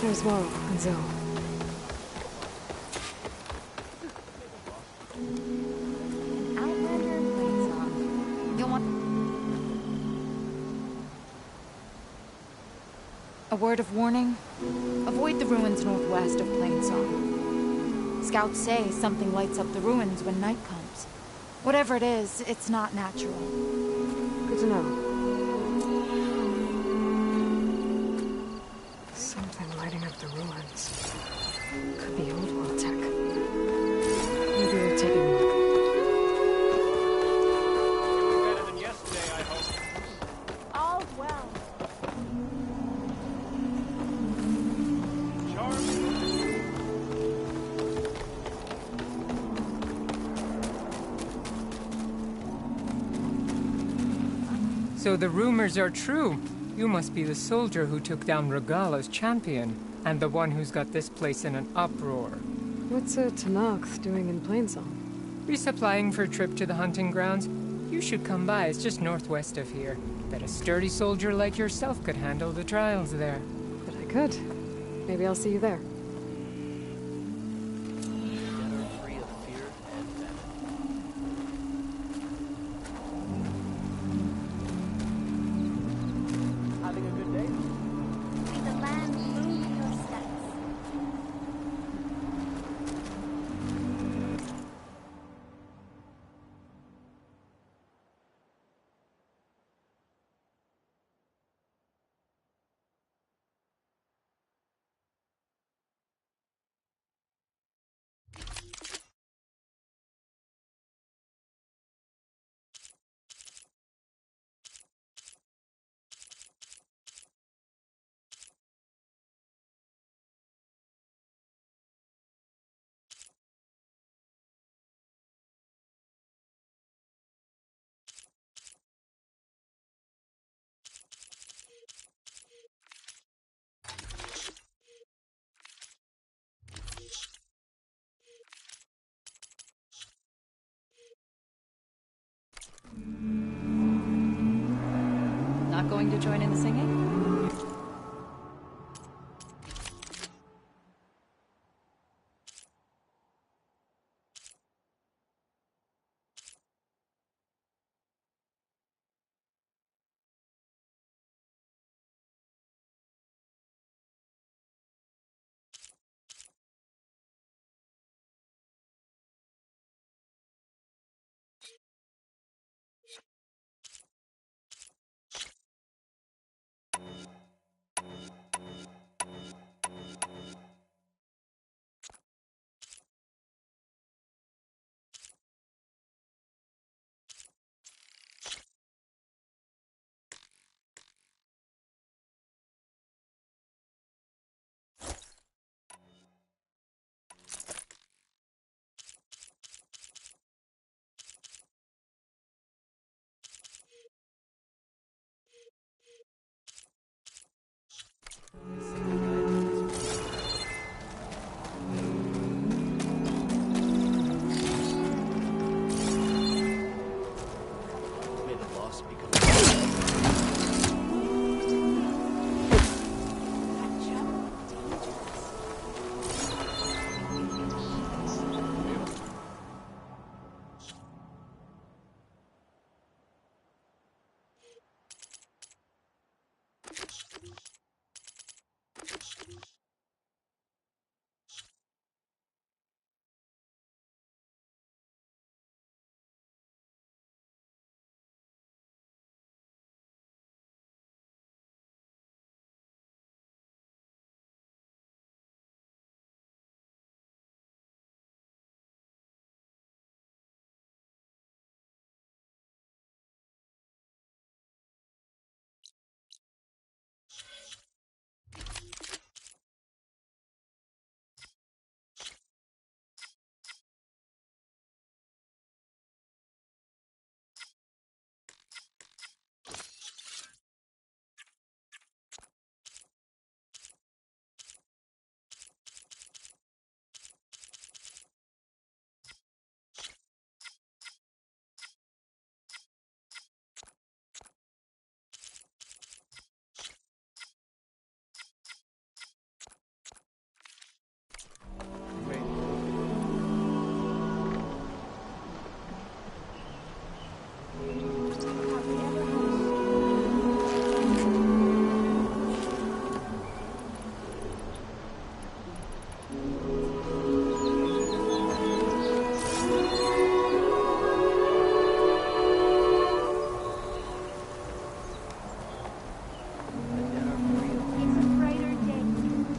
There's Varl and Zoe. Outlander and Plainsong. You'll want... A word of warning? Avoid the ruins northwest of Plainsong. Scouts say something lights up the ruins when night comes. Whatever it is, it's not natural. Good to know. Lighting up the ruins. Could be old world tech. Maybe we're taking a look. Better than yesterday, I hope. All's well. So the rumors are true. You must be the soldier who took down Regala's champion, and the one who's got this place in an uproar. What's a Tanakh doing in Plainsong? Resupplying for a trip to the hunting grounds? You should come by, it's just northwest of here. Bet a sturdy soldier like yourself could handle the trials there. But I could. Maybe I'll see you there. going to join in the singing?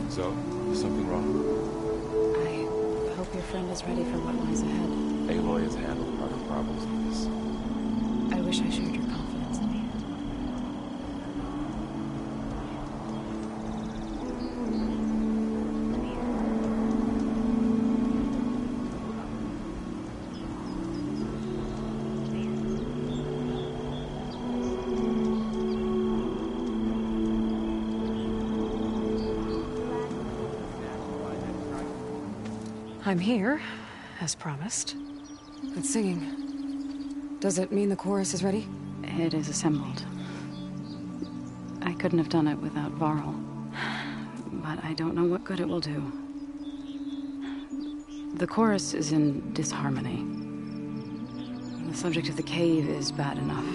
So, is something wrong? I hope your friend is ready for what lies ahead. Aloy has handled harder problems than this. I wish I shared your confidence in me. I'm here, as promised. But singing. Does it mean the chorus is ready? It is assembled. I couldn't have done it without Varl. But I don't know what good it will do. The chorus is in disharmony. The subject of the cave is bad enough.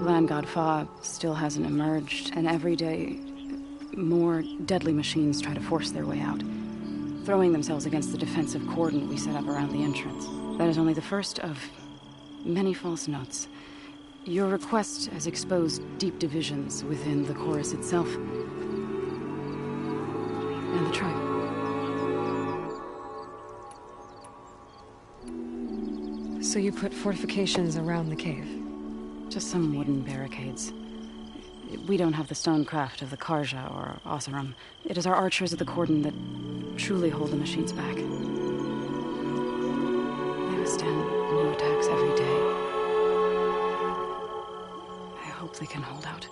Land God Fa still hasn't emerged, and every day, more deadly machines try to force their way out, throwing themselves against the defensive cordon we set up around the entrance. That is only the first of many false notes. Your request has exposed deep divisions within the chorus itself and the tribe. So you put fortifications around the cave? Just some wooden barricades. We don't have the stonecraft of the Karja or Oseram. It is our archers at the cordon that truly hold the machines back. They withstand new attacks every day. I hope they can hold out.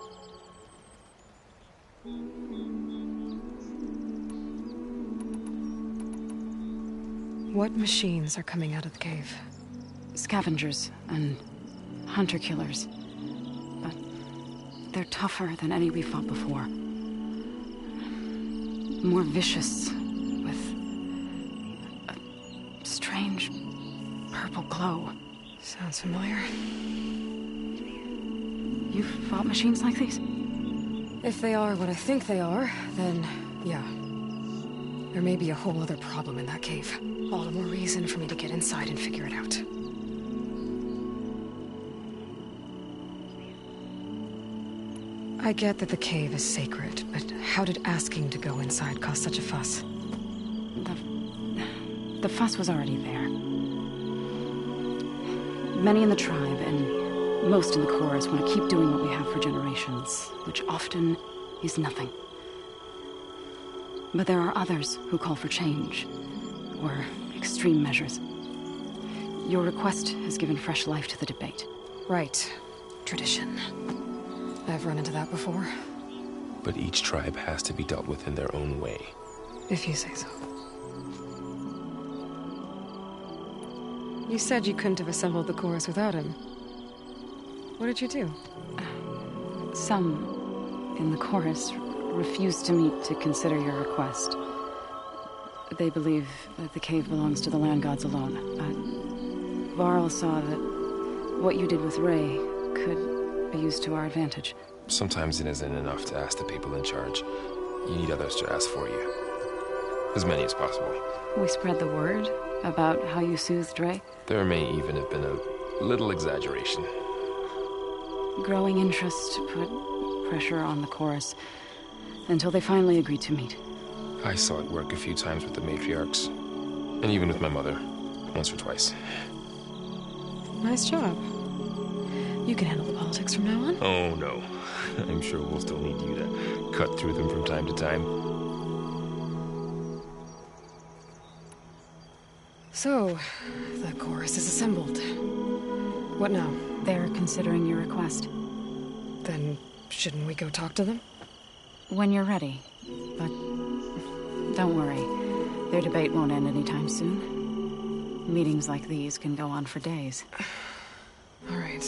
What machines are coming out of the cave? Scavengers and hunter-killers. But They're tougher than any we fought before. More vicious, with a strange purple glow. Sounds familiar. You've fought machines like these? If they are what I think they are, then yeah. There may be a whole other problem in that cave. All the more reason for me to get inside and figure it out. I get that the cave is sacred, but how did asking to go inside cause such a fuss? The fuss was already there. Many in the tribe, and most in the chorus, want to keep doing what we have for generations, which often is nothing. But there are others who call for change, or extreme measures. Your request has given fresh life to the debate. Right. Tradition. I've run into that before. But each tribe has to be dealt with in their own way. If you say so. You said you couldn't have assembled the chorus without him. What did you do? Some in the chorus refused to meet to consider your request. They believe that the cave belongs to the land gods alone. Varl saw that what you did with Ray could be used to our advantage. Sometimes it isn't enough to ask the people in charge. You need others to ask for you. As many as possible. We spread the word about how you soothed Ray. There may even have been a little exaggeration. Growing interest put pressure on the chorus until they finally agreed to meet. I saw it work a few times with the matriarchs. And even with my mother. Once or twice. Nice job. You can handle the politics from now on. Oh, no. I'm sure we'll still need you to cut through them from time to time. So, the chorus is assembled. What now? They're considering your request. Then, shouldn't we go talk to them? When you're ready. But don't worry. Their debate won't end anytime soon. Meetings like these can go on for days. All right.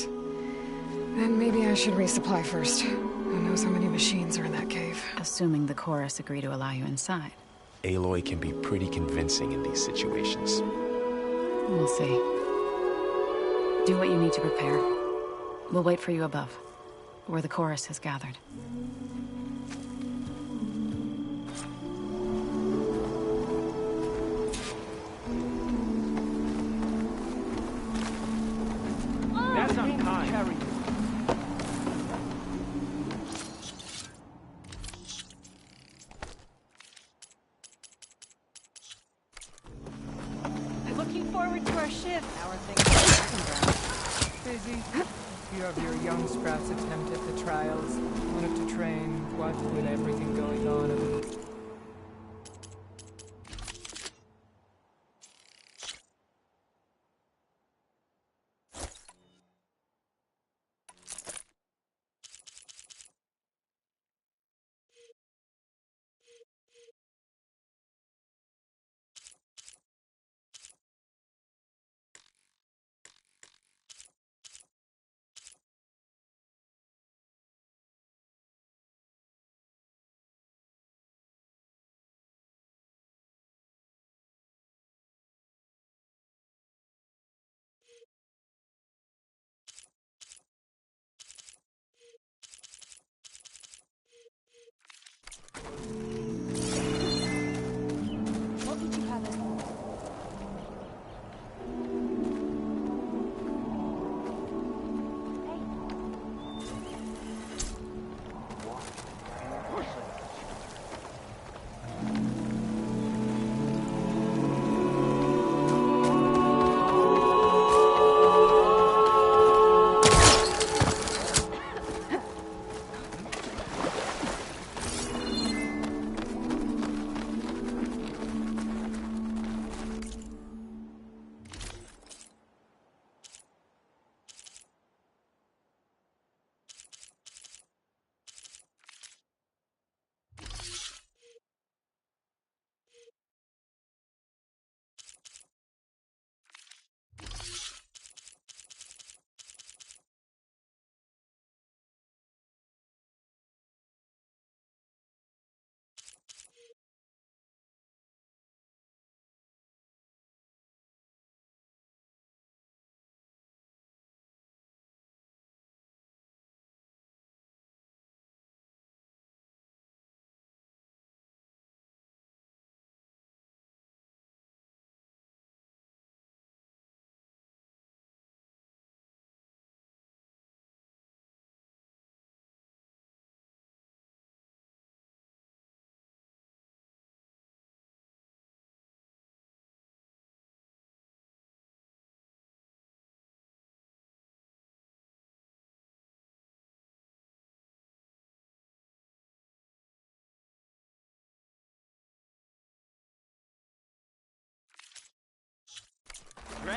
Then maybe I should resupply first. Who knows how many machines are in that cave? Assuming the chorus agree to allow you inside. Aloy can be pretty convincing in these situations. We'll see. Do what you need to prepare. We'll wait for you above, where the chorus has gathered. That's unkind. Looking forward to our shift. Our thing. Busy. You have your young sprouts attempt at the trials. Wanted to train, what with everything going on.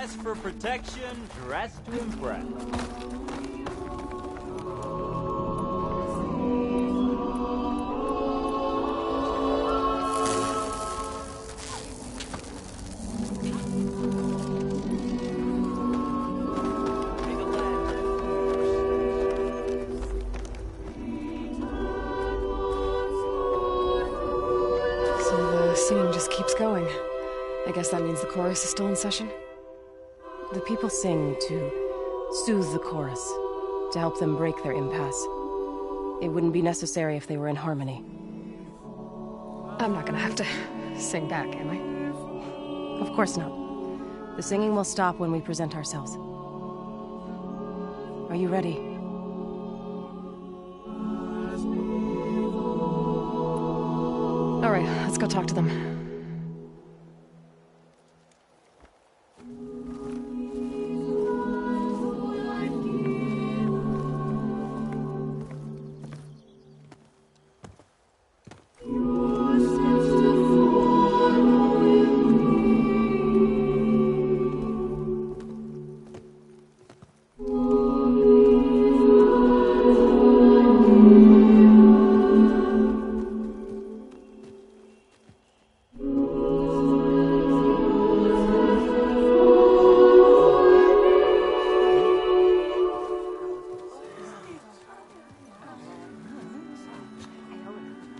Dress for protection, dress to impress. Singing just keeps going. I guess that means the chorus is still in session? The people sing to soothe the chorus, to help them break their impasse. It wouldn't be necessary if they were in harmony. I'm not gonna have to sing back, am I? Of course not. The singing will stop when we present ourselves. Are you ready? All right, let's go talk to them.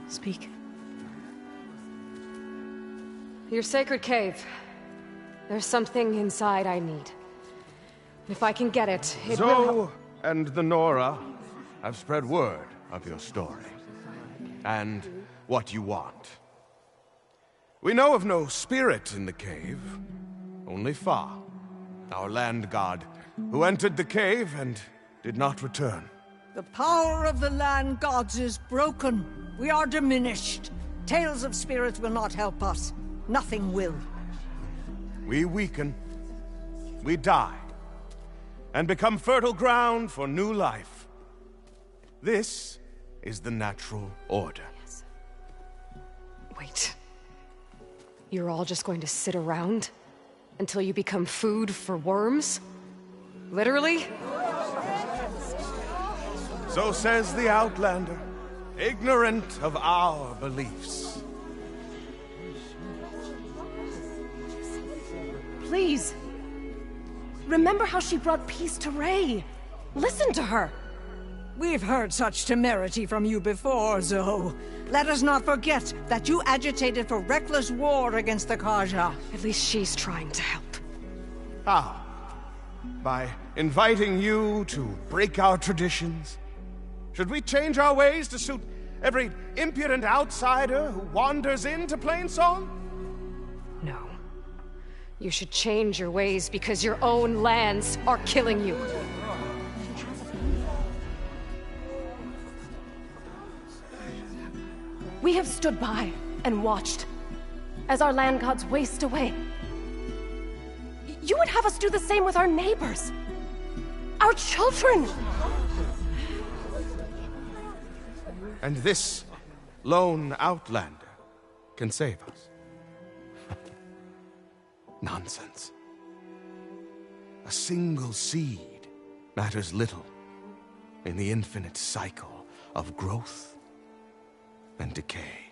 Speak. Your sacred cave. There's something inside I need. If I can get it, it will help. Zoe and the Nora have spread word of your story. And what you want. We know of no spirit in the cave. Only Fa, our land god, who entered the cave and did not return. The power of the land gods is broken. We are diminished. Tales of spirits will not help us. Nothing will. We weaken. We die. And become fertile ground for new life. This is the natural order. Wait. You're all just going to sit around until you become food for worms? Literally? So says the Outlander, ignorant of our beliefs. Please. Remember how she brought peace to Ray. Listen to her. We've heard such temerity from you before, Zoe. Let us not forget that you agitated for reckless war against the Kaja. At least she's trying to help. How? By inviting you to break our traditions? Should we change our ways to suit every impudent outsider who wanders into Plainsong? No. You should change your ways because your own lands are killing you. We have stood by and watched as our land gods waste away. You would have us do the same with our neighbors, our children. And this lone outlander can save us. Nonsense. A single seed matters little in the infinite cycle of growth and decay.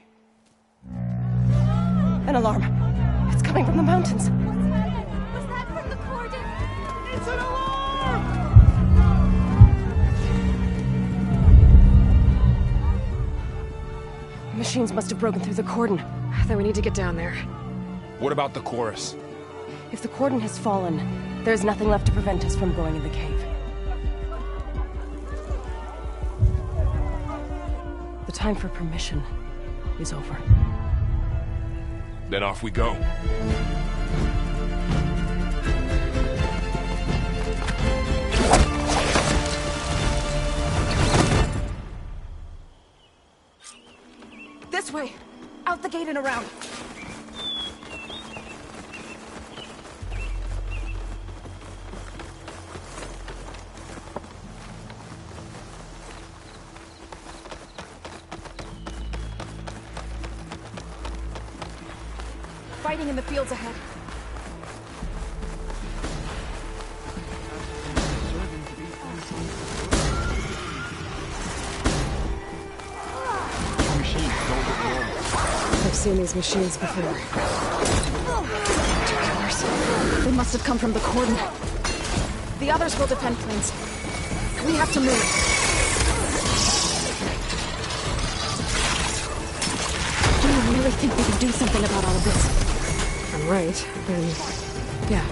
An alarm. It's coming from the mountains. Was that from the cordon? It's an alarm! The machines must have broken through the cordon. Then we need to get down there. What about the chorus? If the cordon has fallen, there's nothing left to prevent us from going in the cave. The time for permission is over. Then off we go. This way! Out the gate and around! Fighting in the fields ahead. seen these machines before. Two killers. They must have come from the cordon. The others will defend planes. We have to move. Do you really think we can do something about all of this? If I'm right, then yeah.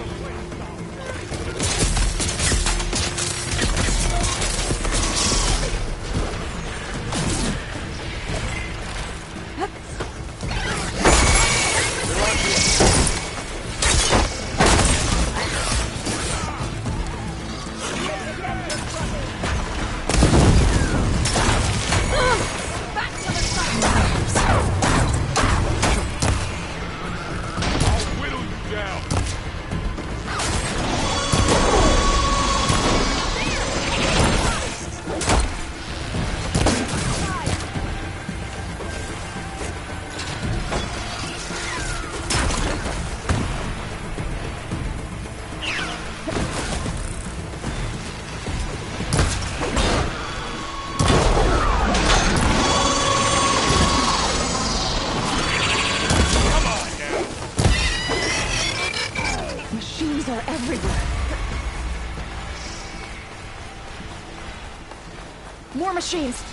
More machines!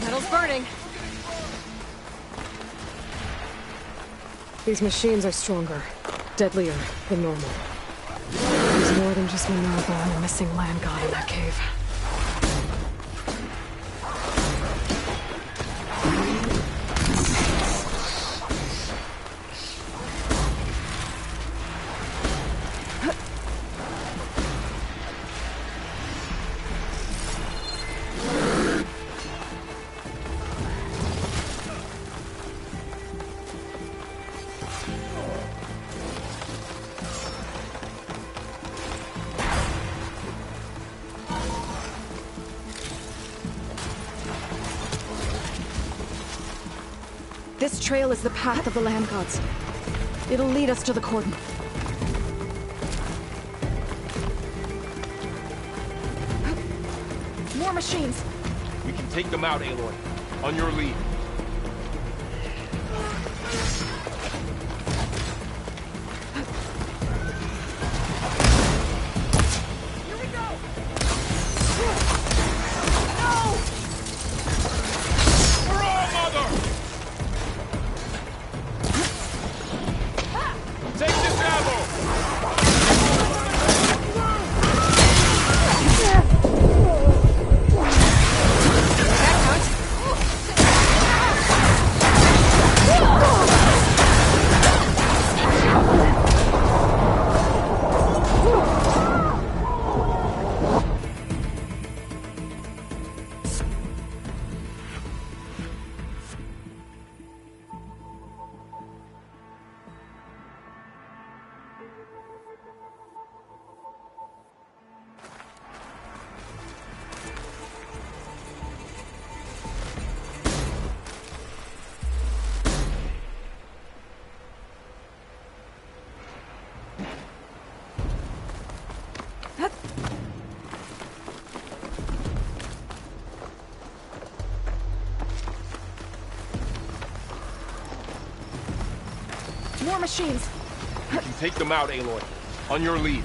Metal's burning! These machines are stronger, deadlier than normal. There's more than just Minerva and the missing land god in that cave. This trail is the path of the land gods. It'll lead us to the cordon. More machines! We can take them out, Aloy. On your lead. More machines! We can take them out, Aloy. On your lead.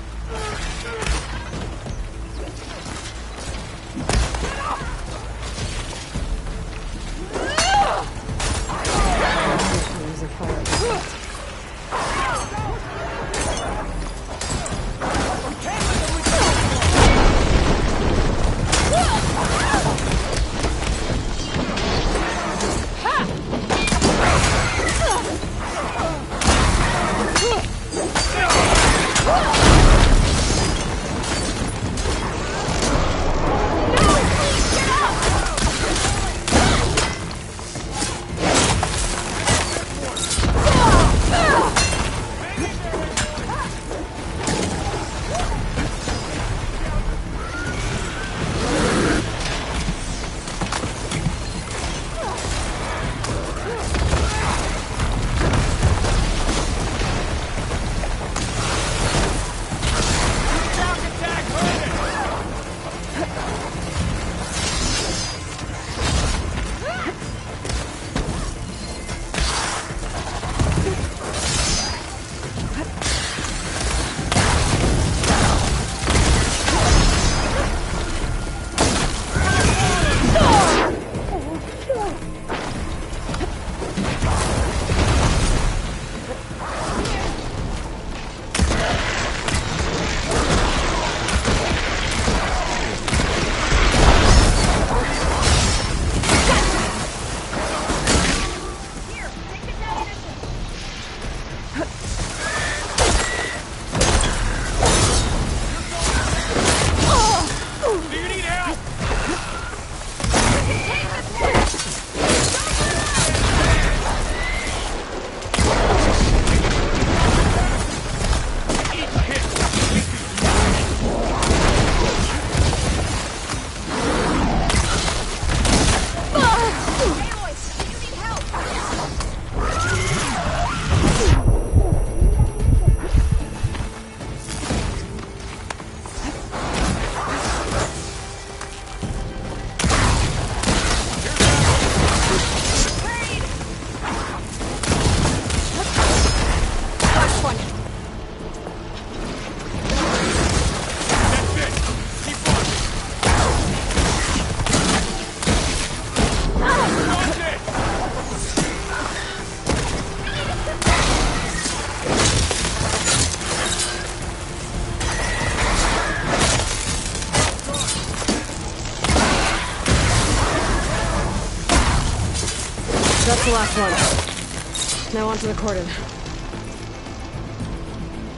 the last one. Now onto the cordon.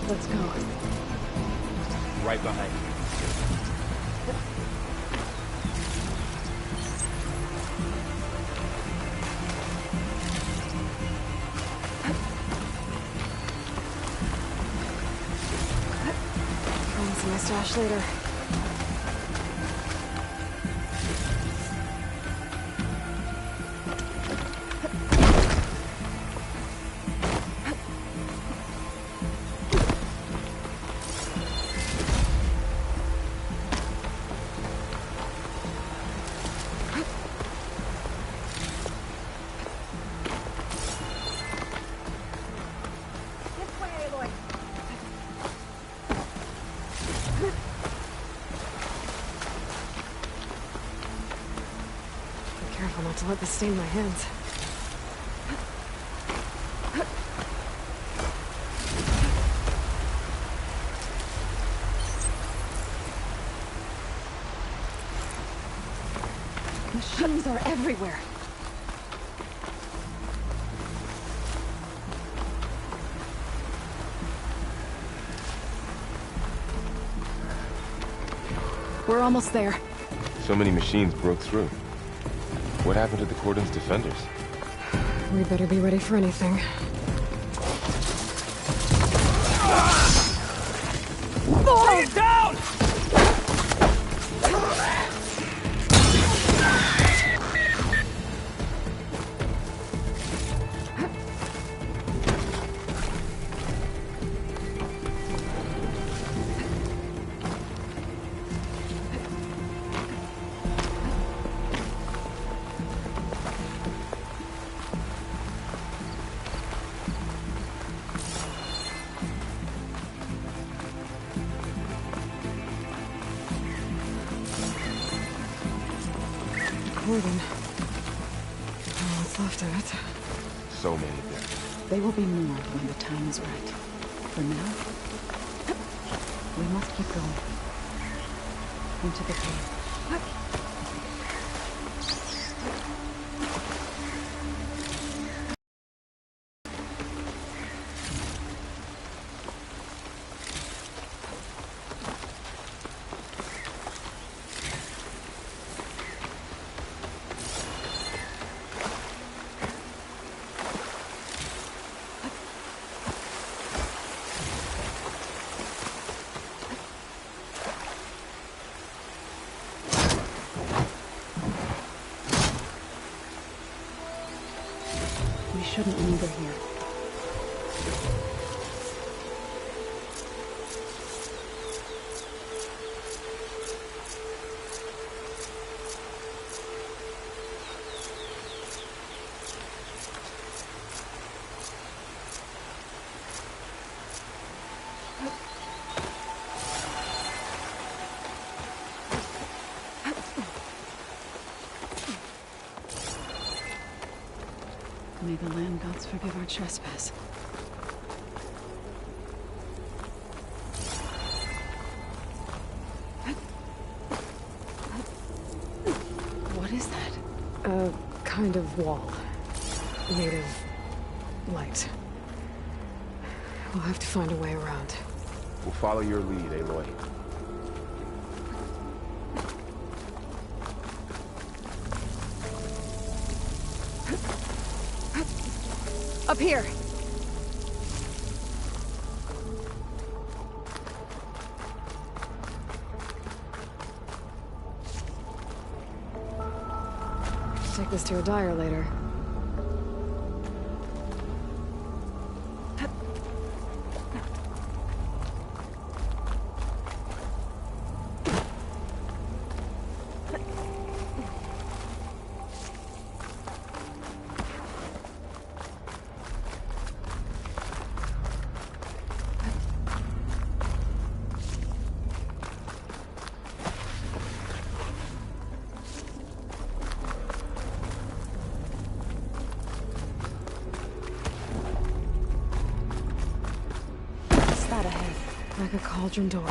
Let's go. Right behind you. I'll see my stash later. Be careful not to let this stain my hands. Machines are everywhere. We're almost there. So many machines broke through. What happened to the Cordon's defenders? We better be ready for anything. Bring it down! Cordon. Oh, what's left of it. So many deaths. They will be more when the time is right. For now, we must keep going. Into the cave. We shouldn't linger here. May the land gods forgive our trespass. What is that? A kind of wall. Made of light. We'll have to find a way around. We'll follow your lead, Aloy. Up here! Take this to a dyer later. Like a cauldron door.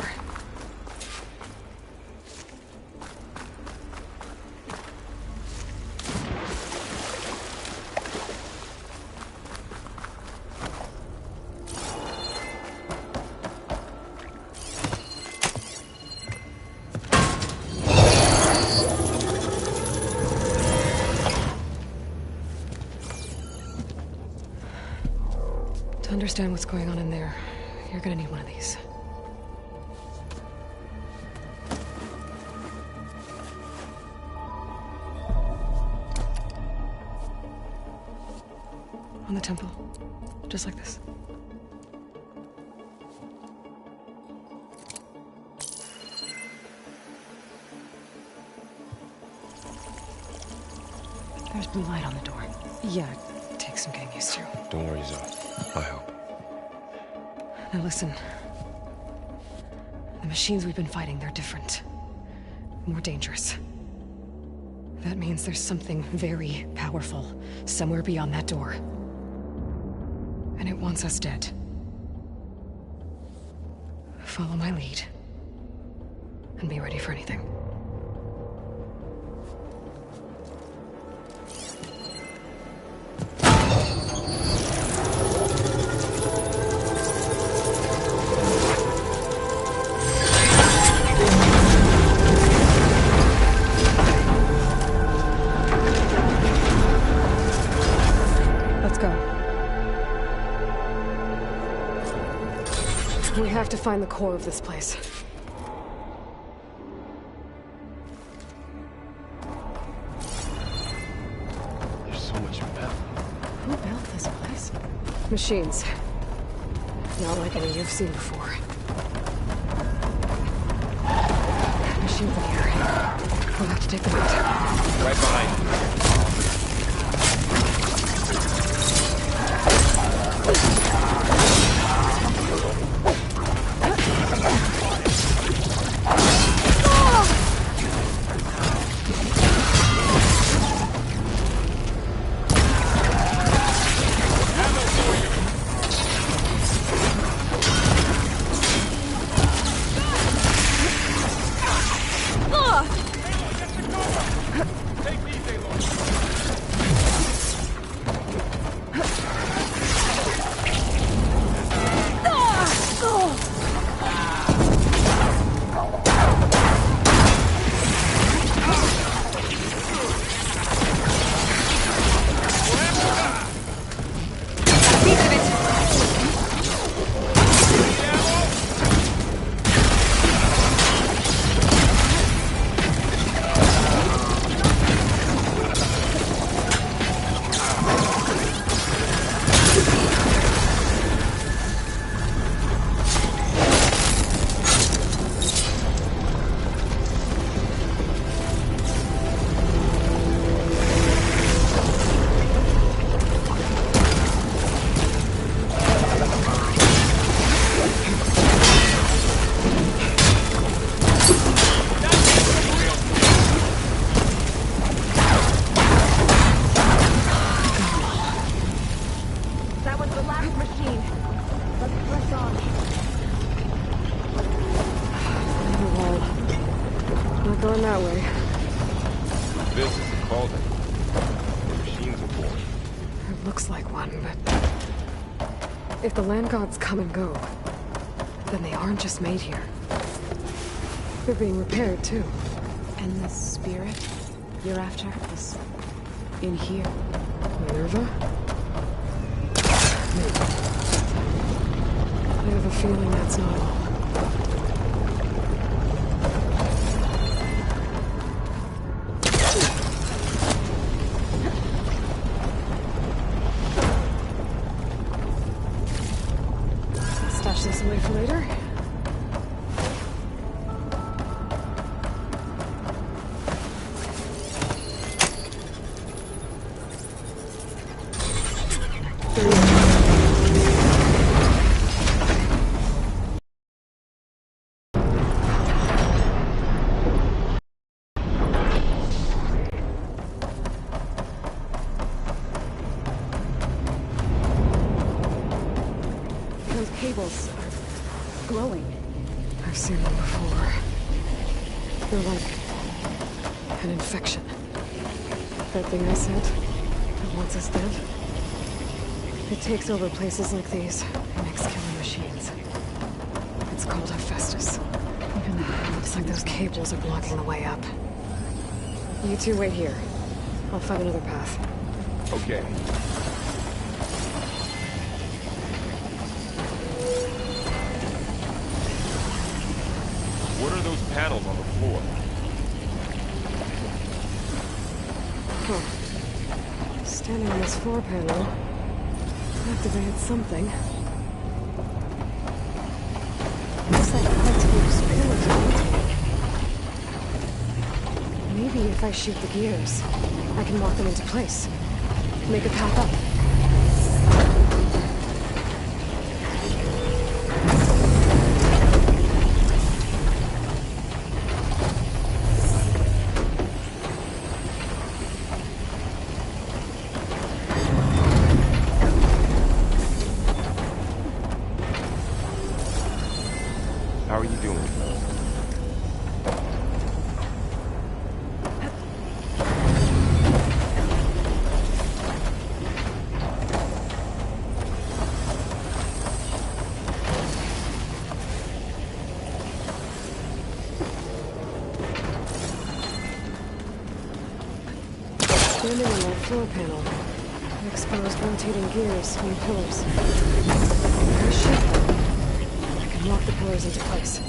understand what's going on in there, you're gonna need one of these. On the temple. Just like this. There's blue light on the door. Yeah, it takes some getting used to. Don't worry, Zoe. I help. Now listen. The machines we've been fighting, they're different. More dangerous. That means there's something very powerful somewhere beyond that door. And it wants us dead. Follow my lead. And be ready for anything. We have to find the core of this place. There's so much metal. Who built this place? Machines. Not like any you've seen before. Machines in here. We'll have to take them out. Right behind you. Going that way. This is the cauldron. The machines are born. It looks like one, but... if the land gods come and go, then they aren't just made here. They're being repaired, too. And the spirit you're after is in here. Minerva? Maybe. I have a feeling that's not all. Stash this away for later. Those cables are glowing. I've seen them before. They're like an infection. That thing I said, that wants us dead. It takes over places like these and makes killing machines. It's called Hephaestus. Looks like those cables are blocking the way up. You two wait here. I'll find another path. Okay. What are those panels on the floor? Huh. Standing on this floor panel activated something. Looks like Hart's pillars are rotating. Maybe if I shoot the gears, I can lock them into place. Make a path up. How are you doing? Standing on that floor panel, exposed rotating gears on the pillars. If I shoot them, I can lock the pillars into place.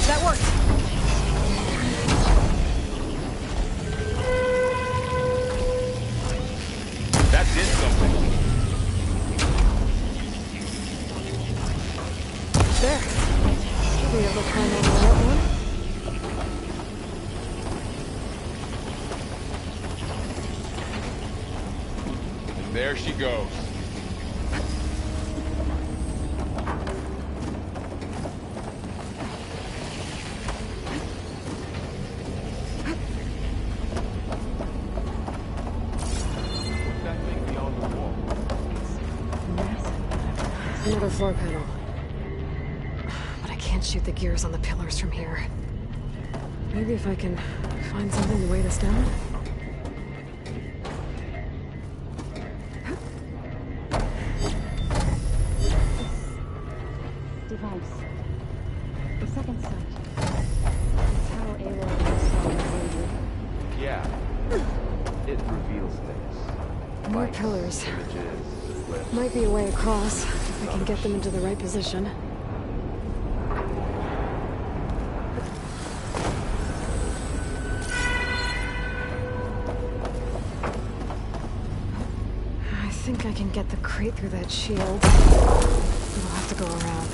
That worked! That did something. There. Should be able to climb over that one. And there she goes. What's that thing beyond the wall? Another floor panel. But I can't shoot the gears on the pillars from here. Maybe if I can find something to weigh this down? Device. The second sight. It's how Aloy saw the danger. Yeah. It reveals things. More Lights, pillars. Images, clips. Might be a way across, if I can get them into the right position. I think I can get the crate through that shield. We'll have to go around.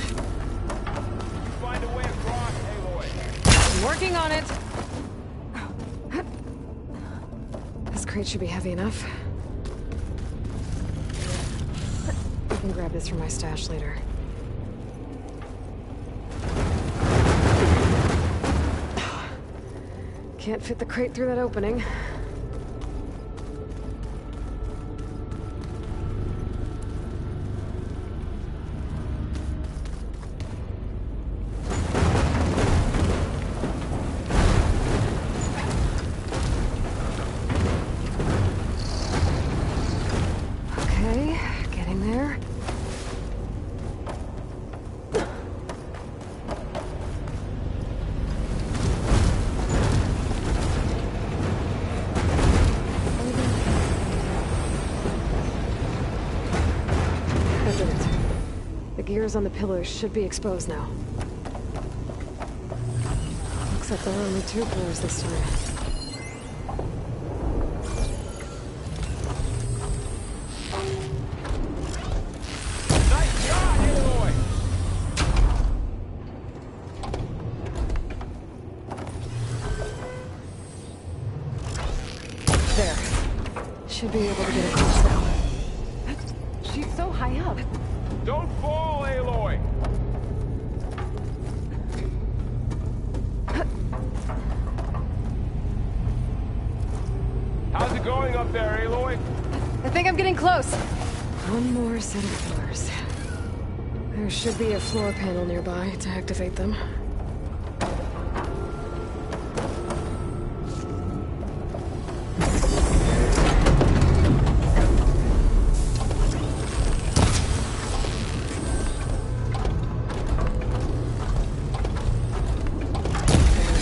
Find a way across, Aloy. I'm working on it! This crate should be heavy enough. I can grab this from my stash later. Can't fit the crate through that opening. Okay, getting there. That did it. The gears on the pillars should be exposed now. Looks like there are only 2 pillars this time. Nice shot, Aloy! There. Should be able to get across now. She's so high up. Don't fall, Aloy! How's it going up there, Aloy? I think I'm getting close. One more set of pillars. There should be a floor panel nearby to activate them.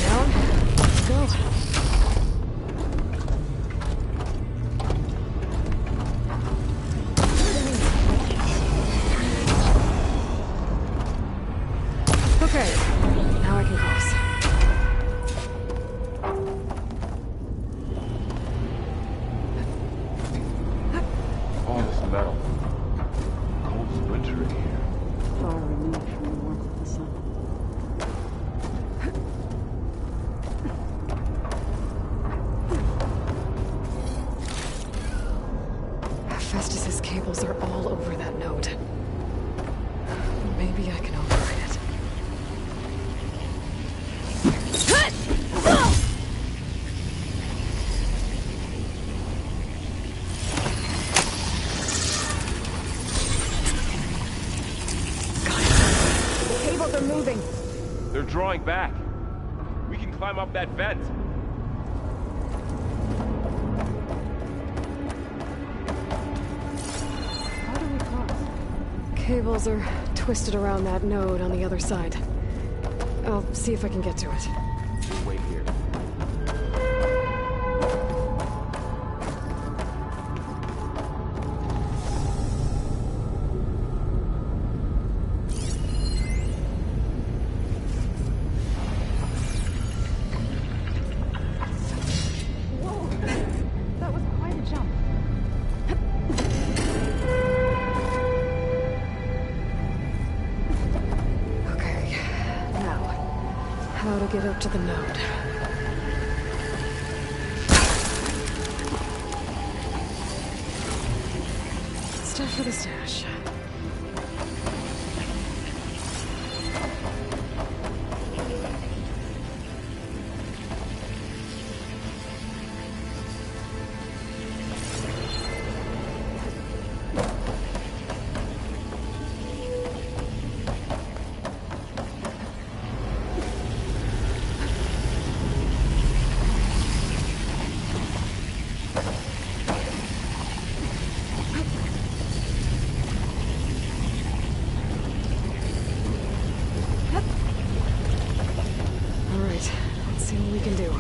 Down. Let's go. Okay, now I can cross. All this metal. Cold as winter in here. Far removed from the warmth of the sun. Festus's cables are all over that node. Maybe I can override it. The cables are moving. They're drawing back. We can climb up that vent. How do we cross? Cables are twisted around that node on the other side. I'll see if I can get to it. We'll wait here. Whoa! That was quite a jump. Okay, now, how to get up to the node. Stuff for the stash. All right, let's see what we can do.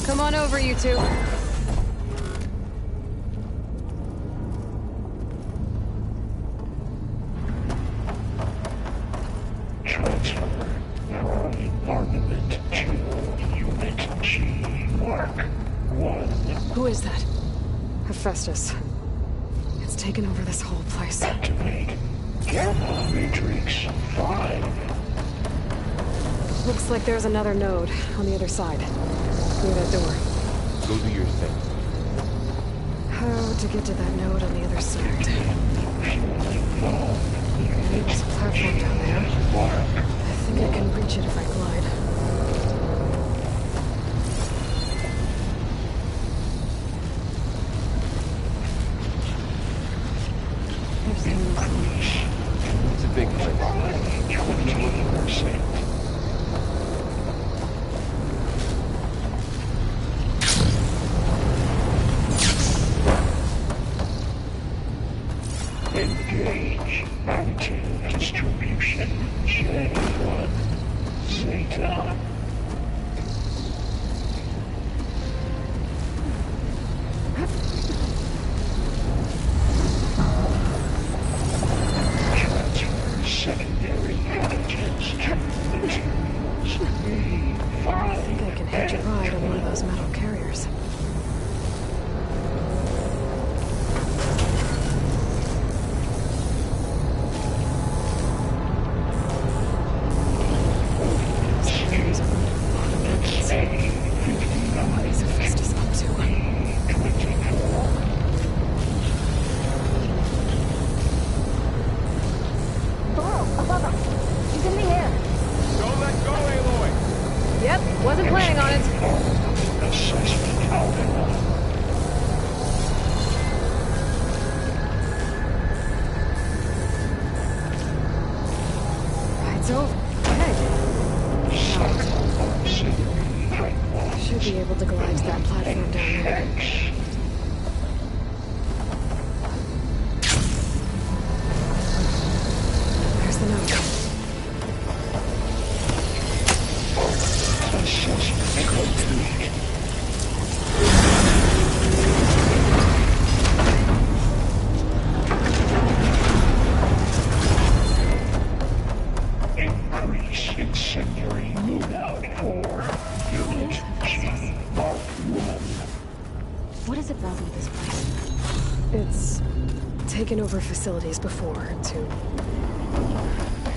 Come on over, you two. Transfer from Armament to Unit G Mark 1. Who is that? Hephaestus. It's taken over this whole place. Activate Gamma Matrix 5. Looks like there's another node on the other side. Near that door. Go do your thing. How to get to that node on the other side? Okay, there's a platform down there. I think I can reach it if I glide. It's a big place. 20%. Engage mountain distribution J1 Zeta. Transfer secondary antigens to materials A5. I think I can hitch a ride on one of those metal carriers. These carriers are What does it want with this place? It's taken over facilities before to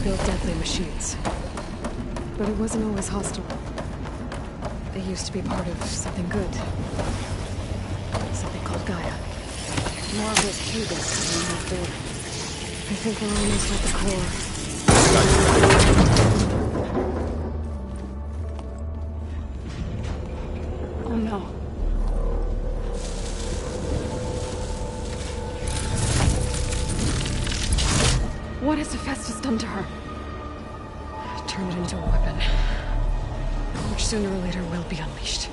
build deadly machines. But it wasn't always hostile. They used to be part of something good. Something called Gaia. More of those cables coming in through. I think we're almost at the core. Oh no. What has Hephaestus done to her? Turned it into a weapon. Which sooner or later will be unleashed.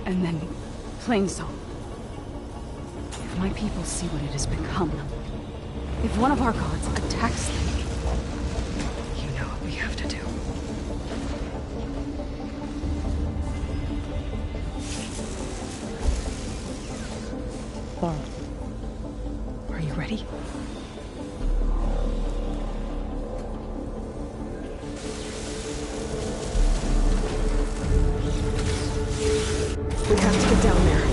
And then, Plainsong. If my people see what it has become, if one of our gods attacks them, you know what we have to do. Are you ready? We have to get down there.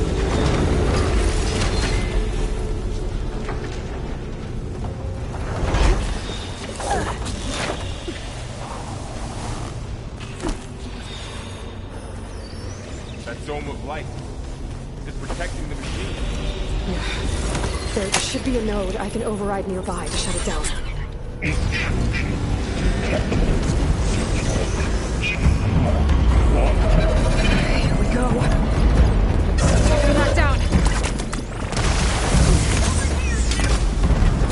That dome of light. Is it protecting the machine? Yeah. There should be a node I can override nearby to shut it down. Here we go. Taking that down.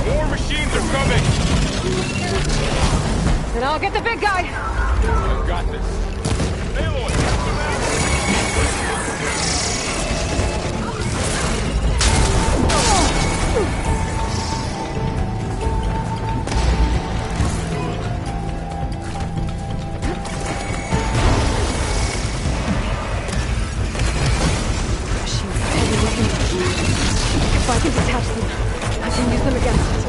More machines are coming! Then I'll get the big guy! I've got this. Aloy, If I can detach them, I can use them against it.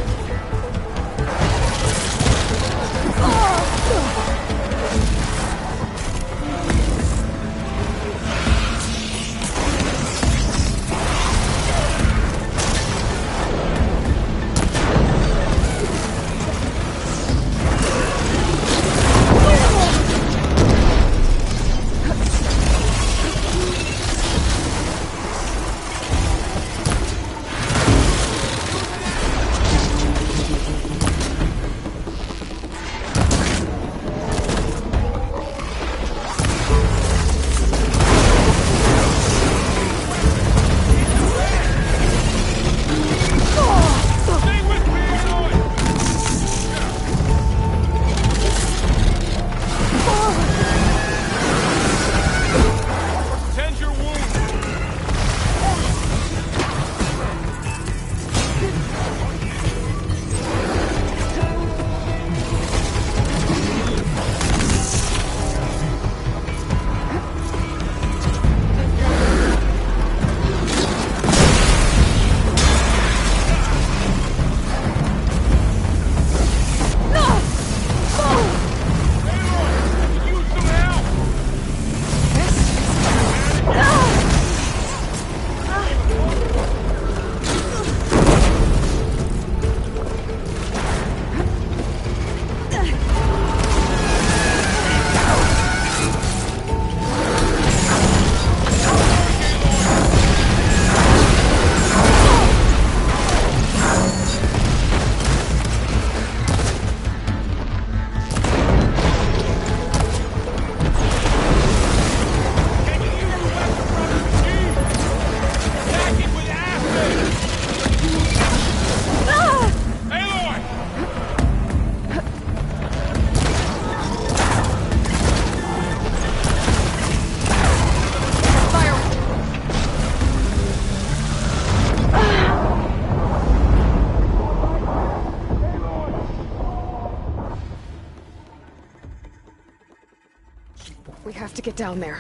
We have to get down there.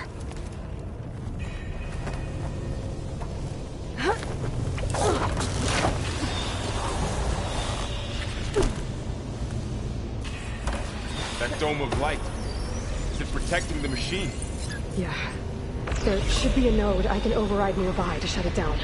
That dome of light. Is it protecting the machine? Yeah. There should be a node I can override nearby to shut it down.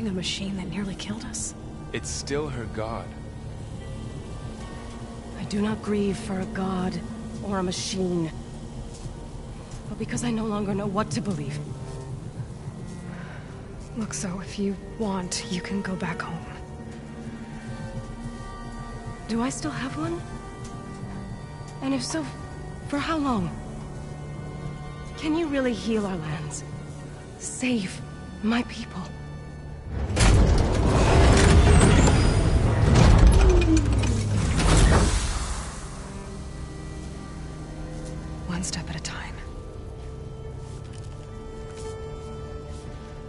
A machine that nearly killed us. It's still her god. I do not grieve for a god or a machine, but because I no longer know what to believe. Look, so if you want, you can go back home. Do I still have one? And if so, for how long? Can you really heal our lands? Save my people? One step at a time.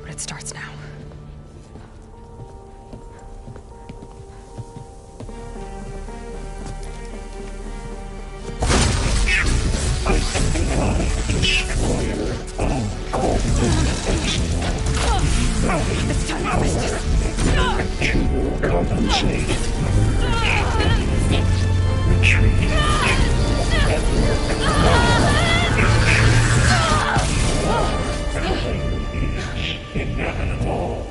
But it starts now. This time I missed it. To compensate. Retreat. Inevitable.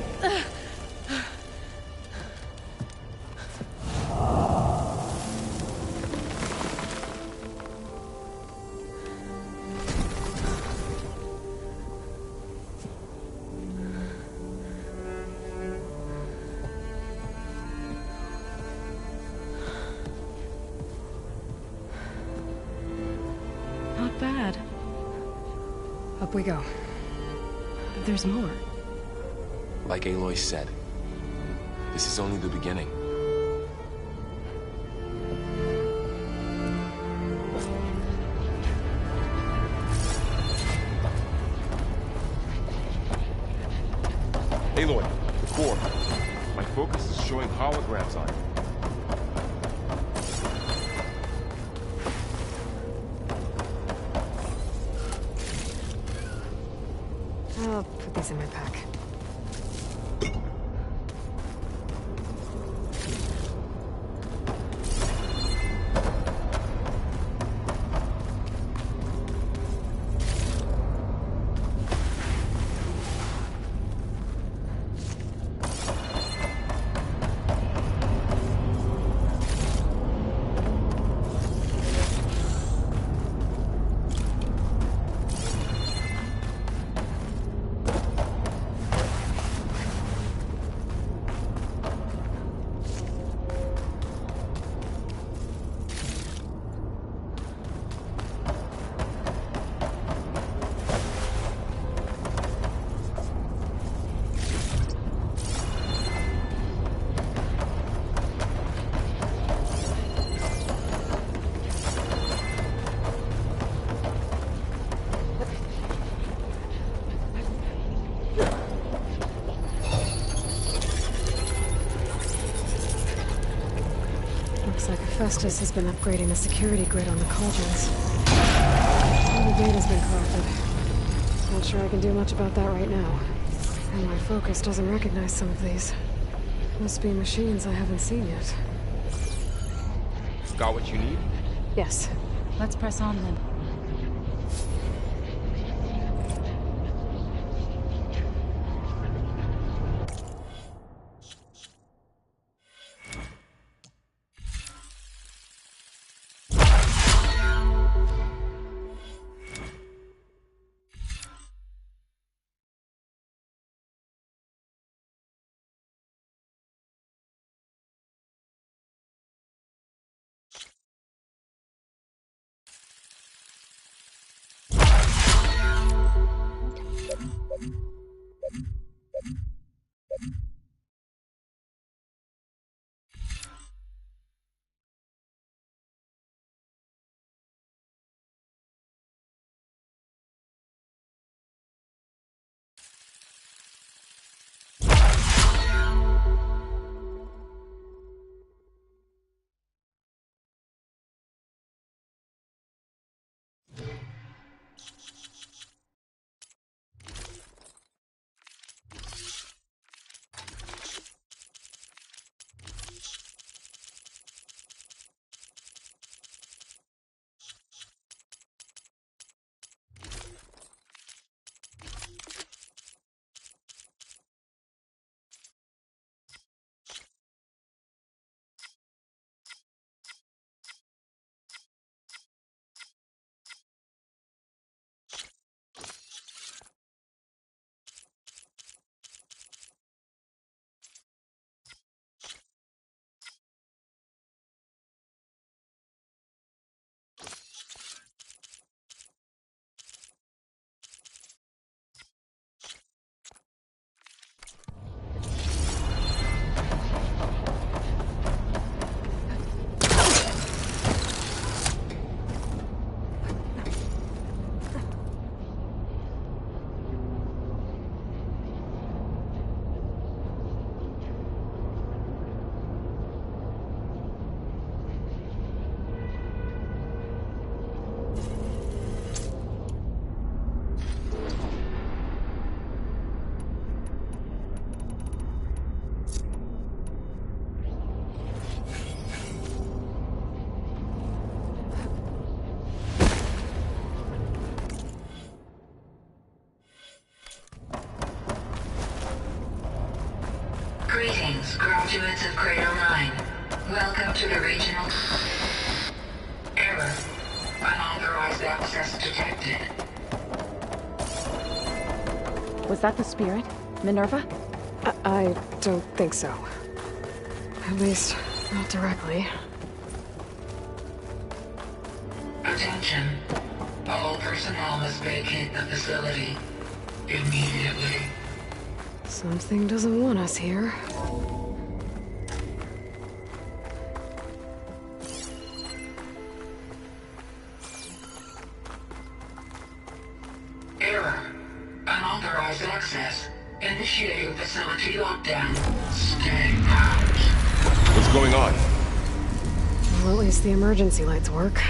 Not bad. Up we go. There's more. Like Aloy said, this is only the beginning. Aloy, the core. My focus is showing holograms on it. I'll put these in my pack. Looks like Hephaestus has been upgrading the security grid on the cauldrons. All the data's been corrupted. Not sure I can do much about that right now. And my focus doesn't recognize some of these. Must be machines I haven't seen yet. Got what you need? Yes. Let's press on then. Greetings, graduates of Crater 9. Welcome to the regional... Error. Unauthorized access detected. Was that the spirit? Minerva? I don't think so. At least, not directly. Attention. All personnel must vacate the facility. Immediately. Something doesn't want us here. Error. Unauthorized access. Initiating facility lockdown. Stay out. What's going on? Well, at least the emergency lights work.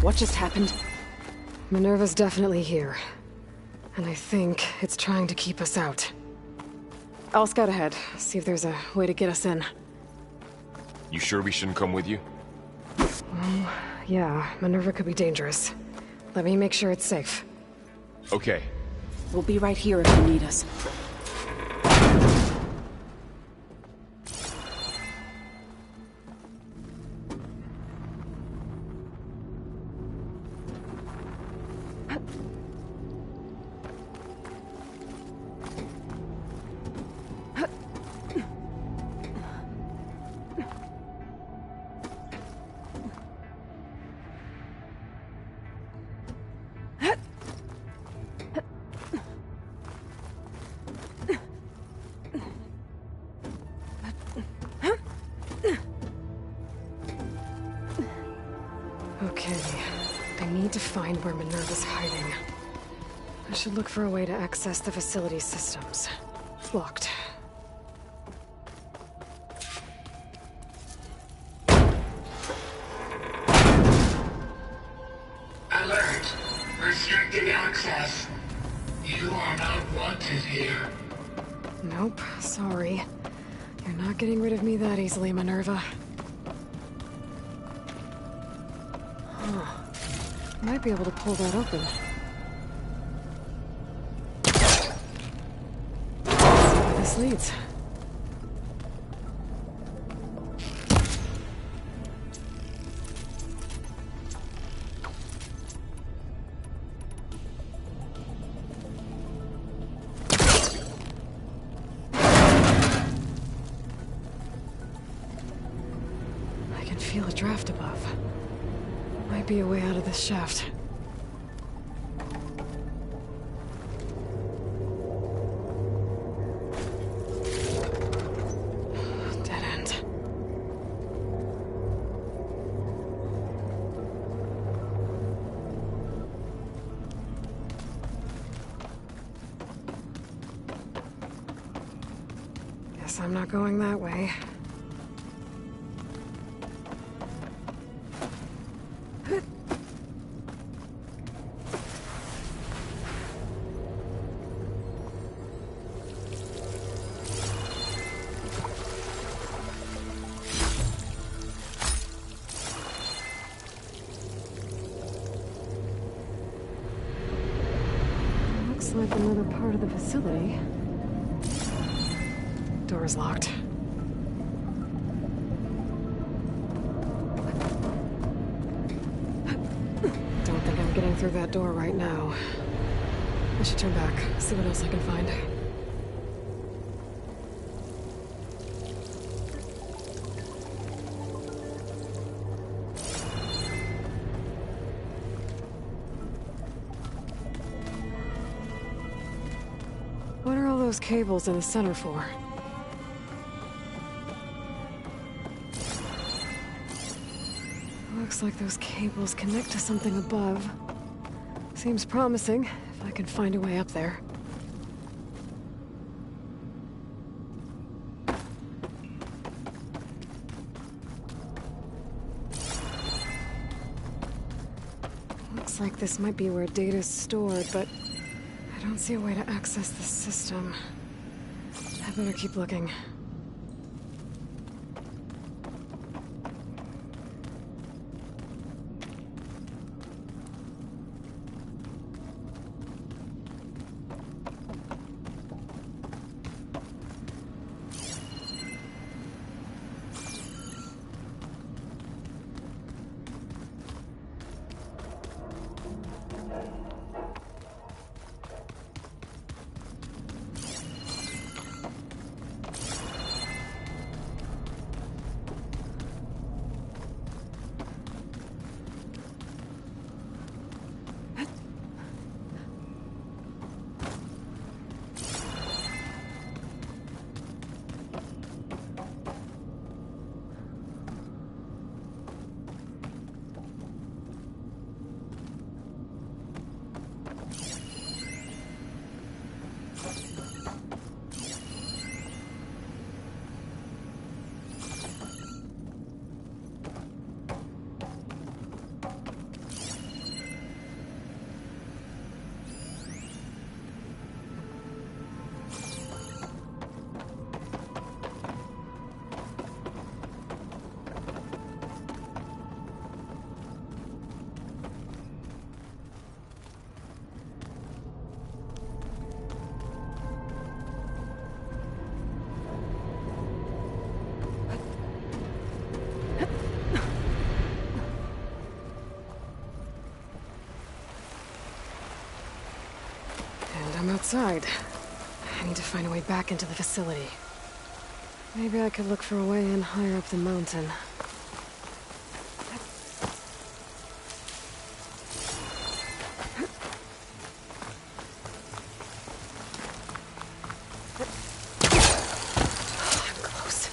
What just happened? Minerva's definitely here. And I think it's trying to keep us out. I'll scout ahead, see if there's a way to get us in. You sure we shouldn't come with you? Well, yeah, Minerva could be dangerous. Let me make sure it's safe. Okay. We'll be right here if you need us. Okay, I need to find where Minerva's hiding. I should look for a way to access the facility systems. Locked. easily, Minerva. Huh. Might be able to pull that open. Let's see where this leads. Feel a draft above. Might be a way out of this shaft. Dead end. Guess I'm not going that way. Looks like another part of the facility. Door is locked. Don't think I'm getting through that door right now. I should turn back, see what else I can find. What are all those cables in the center for? Looks like those cables connect to something above. Seems promising, if I can find a way up there. Looks like this might be where data's stored, but I don't see a way to access the system. I better keep looking. I'm outside. I need to find a way back into the facility. Maybe I could look for a way in higher up the mountain. I'm close.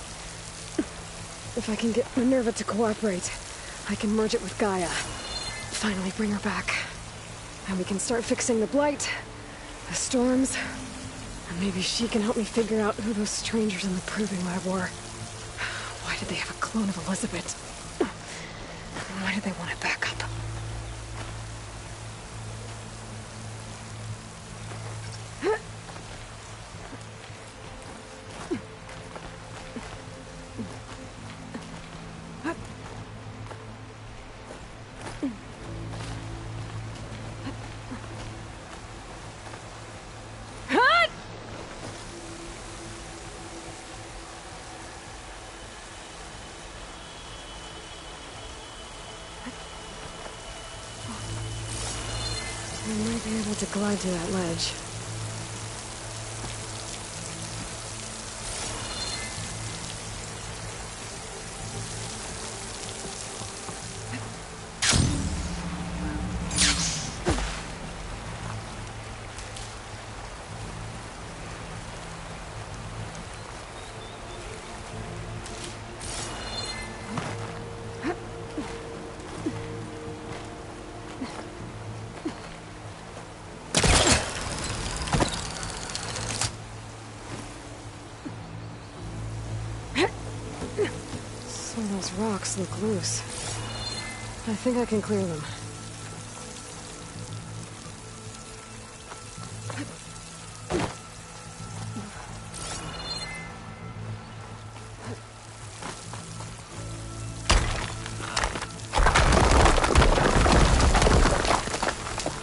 If I can get Minerva to cooperate, I can merge it with Gaia. Finally bring her back. And we can start fixing the blight, the storms, and maybe she can help me figure out who those strangers in the proving lab were. Why did they have a clone of Elizabeth? And why did they want it back up? Be able to glide to that ledge. Some of those rocks look loose. I think I can clear them.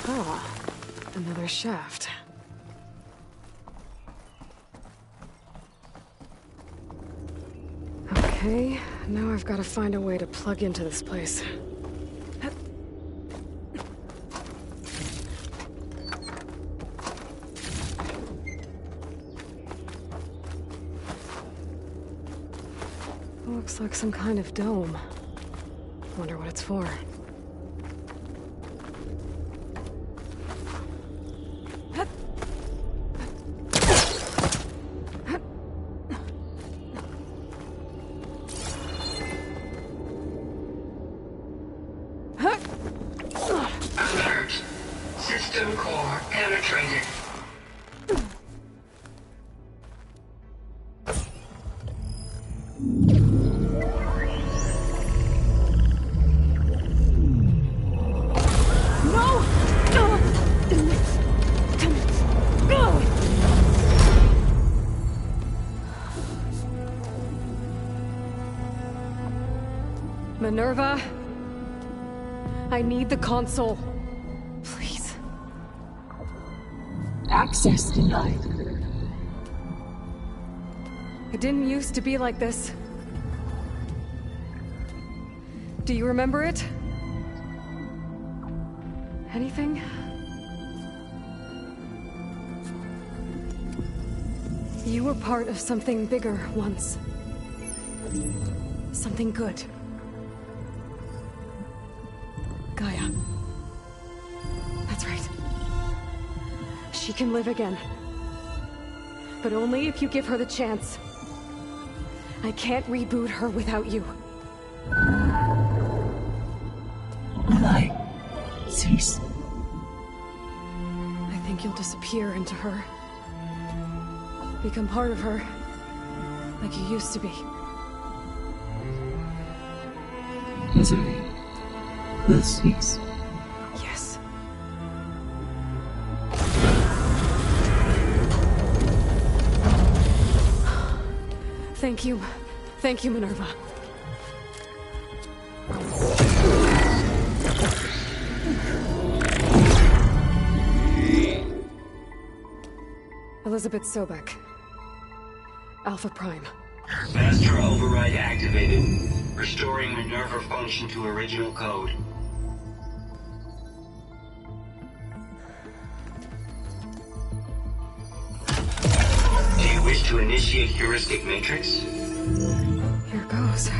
Ah, another shaft. Okay, now I've got to find a way to plug into this place. Looks like some kind of dome. Wonder what it's for. Alert. System core penetrated. Minerva, I need the console. Please. Access denied. It didn't used to be like this. Do you remember it? Anything? You were part of something bigger once. Something good. Gaia. That's right. She can live again. But only if you give her the chance. I can't reboot her without you. Cease. I think you'll disappear into her. Become part of her. Like you used to be. Misery will cease. Yes. Thank you. Thank you, Minerva. Elizabeth Sobek. Alpha Prime. Master override activated. Restoring Minerva function to original code. Do you wish to initiate heuristic matrix? Here goes.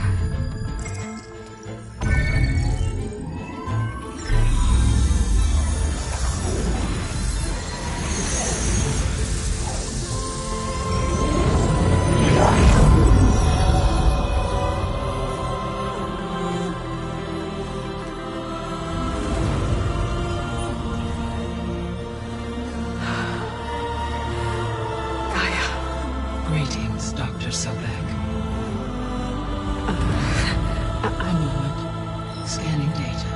Greetings, Dr. Sobek. A moment. Scanning data.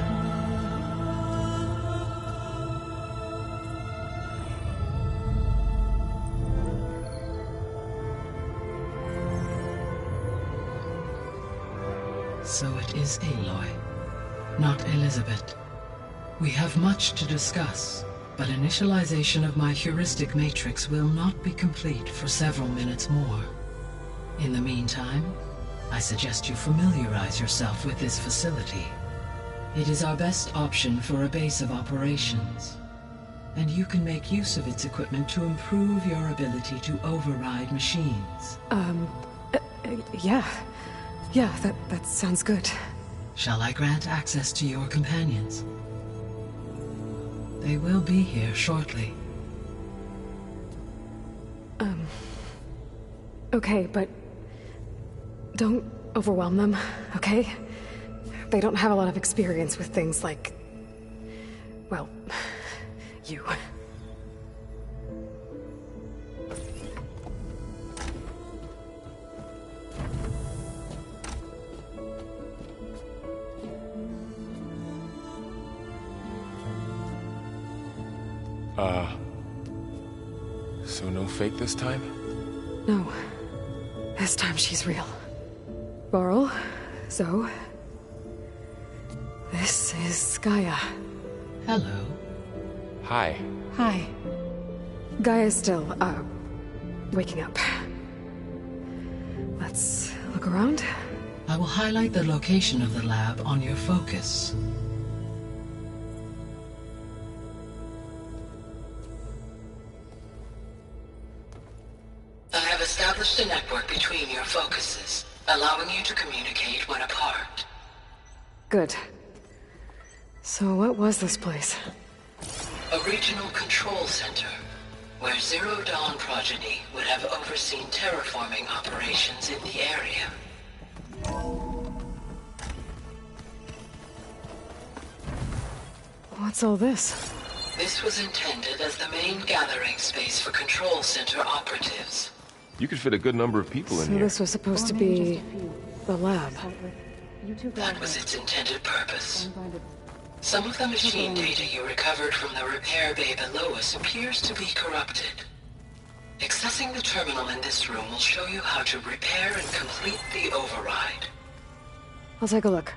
So it is Aloy, not Elizabeth. We have much to discuss, but initialization of my heuristic matrix will not be complete for several minutes more. In the meantime, I suggest you familiarize yourself with this facility. It is our best option for a base of operations. and you can make use of its equipment to improve your ability to override machines. Yeah. Yeah, that sounds good. Shall I grant access to your companions? They will be here shortly. Okay, but don't overwhelm them, okay? They don't have a lot of experience with things like, well, you. So no fake this time? No. This time she's real. Varl, Zoe. This is Gaia. Hello. Hi. Hi. Gaia's still, waking up. Let's look around. I will highlight the location of the lab on your focus. I have established a network between your focuses, allowing you to communicate when apart. Good. So what was this place? A regional control center, where Zero Dawn progeny would have overseen terraforming operations in the area. What's all this? This was intended as the main gathering space for control center operatives. You could fit a good number of people in So here. this was supposed to be the lab. That was its intended purpose. Some of the machine data you recovered from the repair bay below us appears to be corrupted. Accessing the terminal in this room will show you how to repair and complete the override. I'll take a look.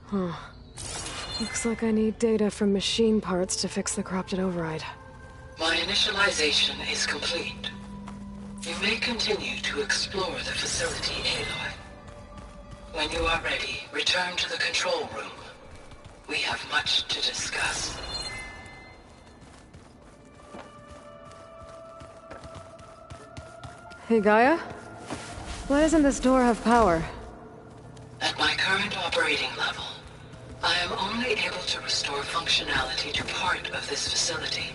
Huh. Looks like I need data from machine parts to fix the corrupted override. My initialization is complete. You may continue to explore the facility, Aloy. When you are ready, return to the control room. We have much to discuss. Hey, Gaia? Why doesn't this door have power? At my current operating level, I am only able to restore functionality to part of this facility.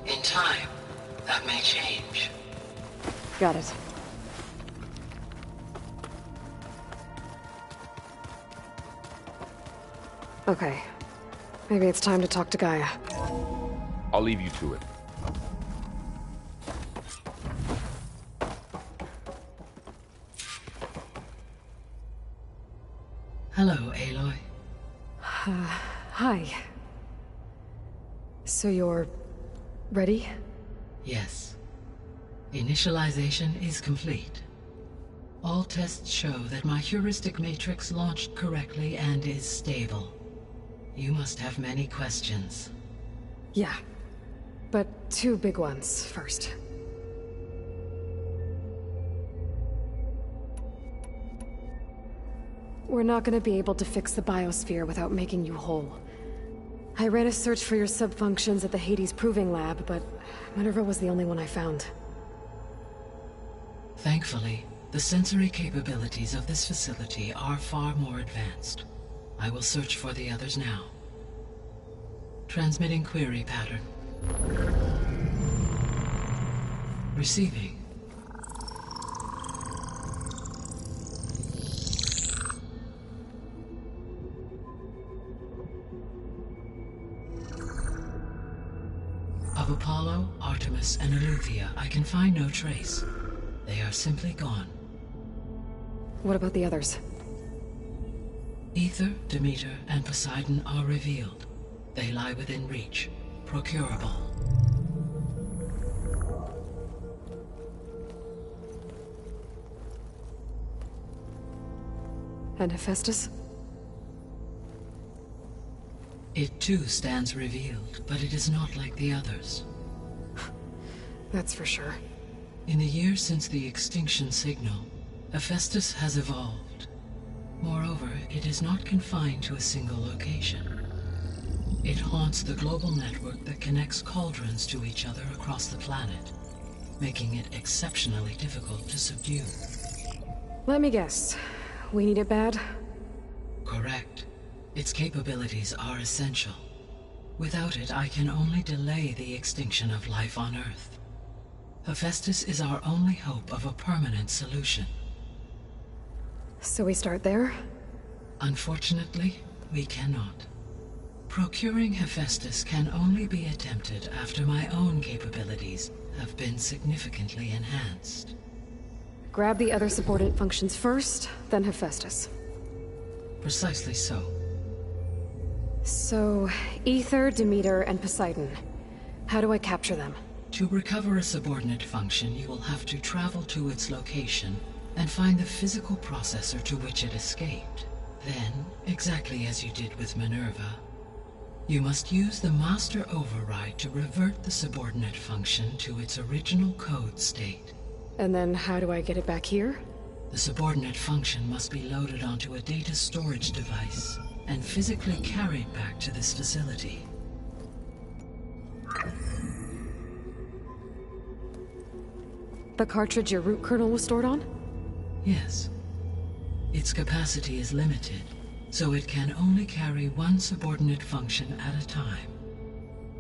In time, that may change. Got it. Okay. Maybe it's time to talk to Gaia. I'll leave you to it. Hello, Aloy. Hi. So you're ready? Yes. Initialization is complete. All tests show that my heuristic matrix launched correctly and is stable. You must have many questions. Yeah. But two big ones first. We're not gonna be able to fix the biosphere without making you whole. I ran a search for your subfunctions at the Hades Proving Lab, but Minerva was the only one I found. Thankfully, the sensory capabilities of this facility are far more advanced. I will search for the others now. Transmitting query pattern. Receiving. Of Apollo, Artemis, and Eleuthia, I can find no trace. They are simply gone. What about the others? Ether, Demeter, and Poseidon are revealed. They lie within reach, procurable. And Hephaestus? It too stands revealed, but it is not like the others. That's for sure. In the years since the extinction signal, Hephaestus has evolved. Moreover, it is not confined to a single location. It haunts the global network that connects cauldrons to each other across the planet, making it exceptionally difficult to subdue. Let me guess. We need it bad? Correct. Its capabilities are essential. Without it, I can only delay the extinction of life on Earth. Hephaestus is our only hope of a permanent solution. So we start there? Unfortunately, we cannot. Procuring Hephaestus can only be attempted after my own capabilities have been significantly enhanced. Grab the other subordinate functions first, then Hephaestus. Precisely so. So, Ether, Demeter, and Poseidon. How do I capture them? To recover a subordinate function, you will have to travel to its location and find the physical processor to which it escaped. Then, exactly as you did with Minerva, you must use the master override to revert the subordinate function to its original code state. And then how do I get it back here? The subordinate function must be loaded onto a data storage device and physically carried back to this facility. The cartridge your root kernel was stored on? Yes. Its capacity is limited, so it can only carry one subordinate function at a time.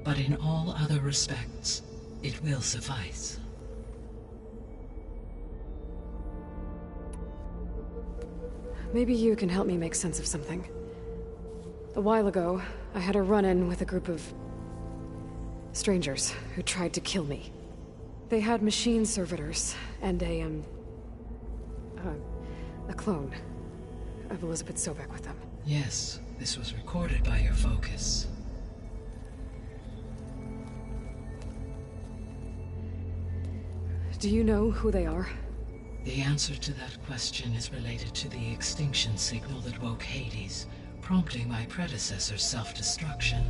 But in all other respects, it will suffice. Maybe you can help me make sense of something. A while ago, I had a run-in with a group of strangers who tried to kill me. They had machine servitors and a clone of Elizabeth Sobek with them. Yes, this was recorded by your focus. Do you know who they are? The answer to that question is related to the extinction signal that woke Hades, prompting my predecessor's self-destruction.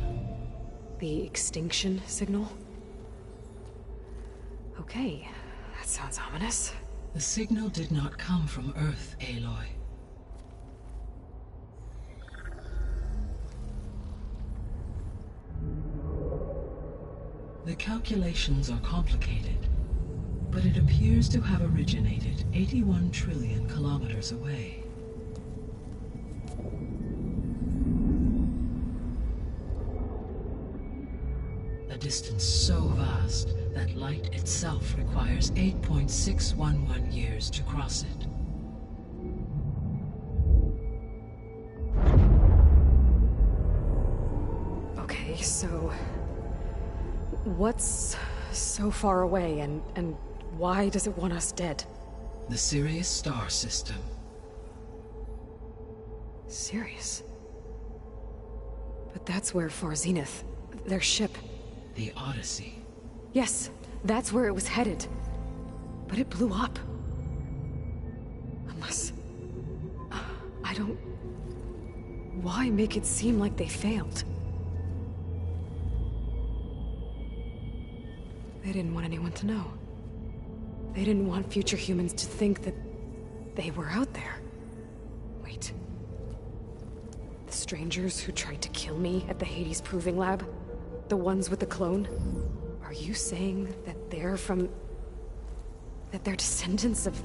The extinction signal? Okay, that sounds ominous. The signal did not come from Earth, Aloy. The calculations are complicated, but it appears to have originated 81 trillion kilometers away. A distance so vast that light itself requires 8.611 years to cross it. Okay, so what's so far away and why does it want us dead? The Sirius star system. Sirius? But that's where Far Zenith, their ship... The Odyssey. Yes, that's where it was headed. But it blew up. Unless... I don't... Why make it seem like they failed? They didn't want anyone to know. They didn't want future humans to think that they were out there. Wait. The strangers who tried to kill me at the Hades Proving Lab? The ones with the clone? Are you saying that they're from... that they're descendants of...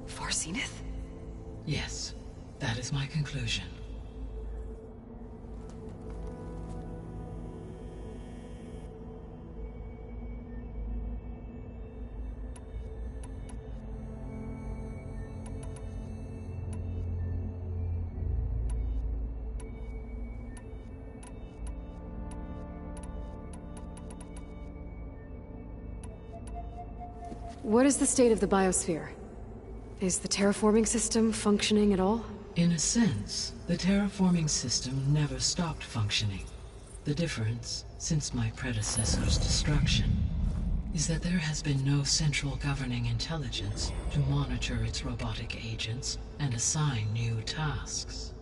Far Zenith? Yes, that is my conclusion. What is the state of the biosphere? Is the terraforming system functioning at all? In a sense, the terraforming system never stopped functioning. The difference, since my predecessor's destruction, is that there has been no central governing intelligence to monitor its robotic agents and assign new tasks.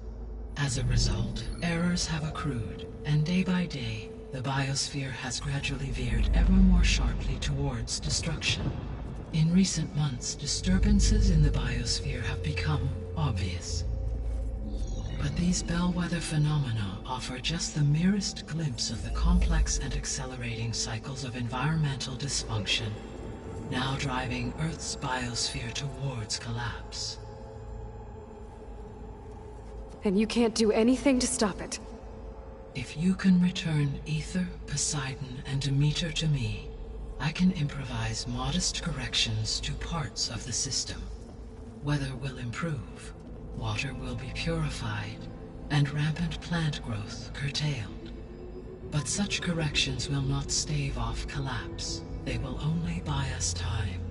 As a result, errors have accrued, and day by day, the biosphere has gradually veered ever more sharply towards destruction. In recent months, disturbances in the biosphere have become obvious. But these bellwether phenomena offer just the merest glimpse of the complex and accelerating cycles of environmental dysfunction, now driving Earth's biosphere towards collapse. And you can't do anything to stop it? If you can return Ether, Poseidon, and Demeter to me, I can improvise modest corrections to parts of the system. Weather will improve, water will be purified, and rampant plant growth curtailed. But such corrections will not stave off collapse. They will only buy us time.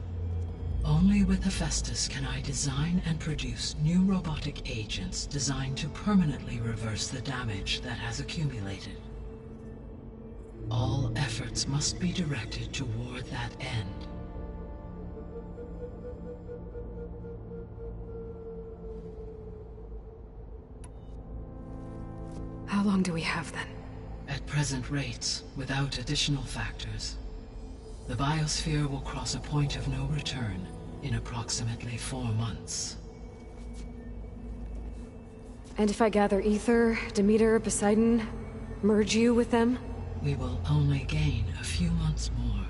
Only with Hephaestus can I design and produce new robotic agents designed to permanently reverse the damage that has accumulated. All efforts must be directed toward that end. How long do we have then? At present rates, without additional factors, the biosphere will cross a point of no return in approximately 4 months. And if I gather Ether, Demeter, Poseidon, merge you with them? We will only gain a few months more.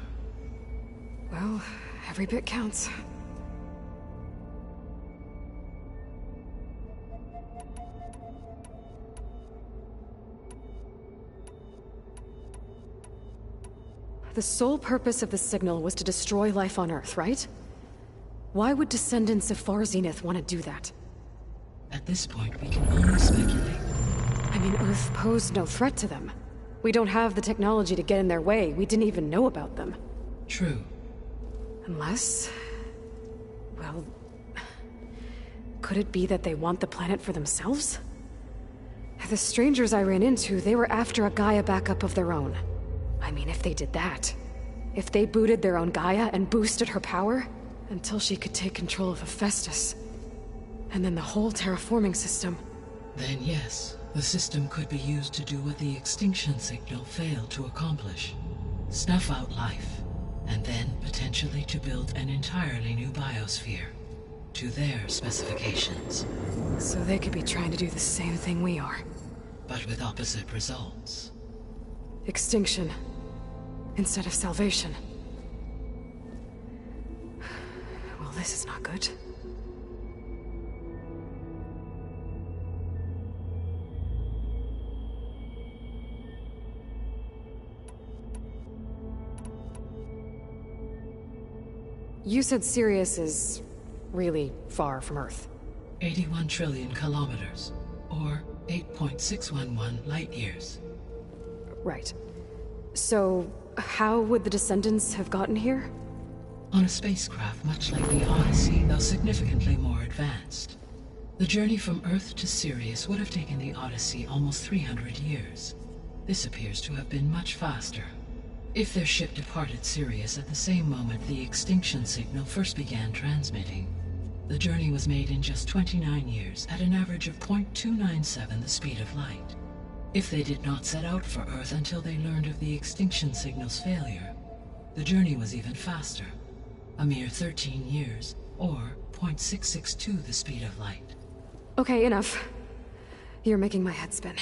Well, every bit counts. The sole purpose of the signal was to destroy life on Earth, right? Why would descendants of Far Zenith want to do that? At this point, we can only speculate. I mean, Earth posed no threat to them. We don't have the technology to get in their way. We didn't even know about them. True. Unless... well... could it be that they want the planet for themselves? The strangers I ran into, they were after a Gaia backup of their own. I mean, if they did that... if they booted their own Gaia and boosted her power... until she could take control of Hephaestus... and then the whole terraforming system... Then yes, the system could be used to do what the extinction signal failed to accomplish. Snuff out life, and then potentially to build an entirely new biosphere. To their specifications. So they could be trying to do the same thing we are. But with opposite results. Extinction. Instead of salvation. Well, this is not good. You said Sirius is really far from Earth. 81 trillion kilometers, or 8.611 light years. Right. So, how would the descendants have gotten here? On a spacecraft much like the Odyssey, though significantly more advanced. The journey from Earth to Sirius would have taken the Odyssey almost 300 years. This appears to have been much faster. If their ship departed Sirius at the same moment the extinction signal first began transmitting, the journey was made in just 29 years at an average of 0.297 the speed of light. If they did not set out for Earth until they learned of the extinction signal's failure, the journey was even faster, a mere 13 years, or 0.662 the speed of light. Okay, enough. You're making my head spin.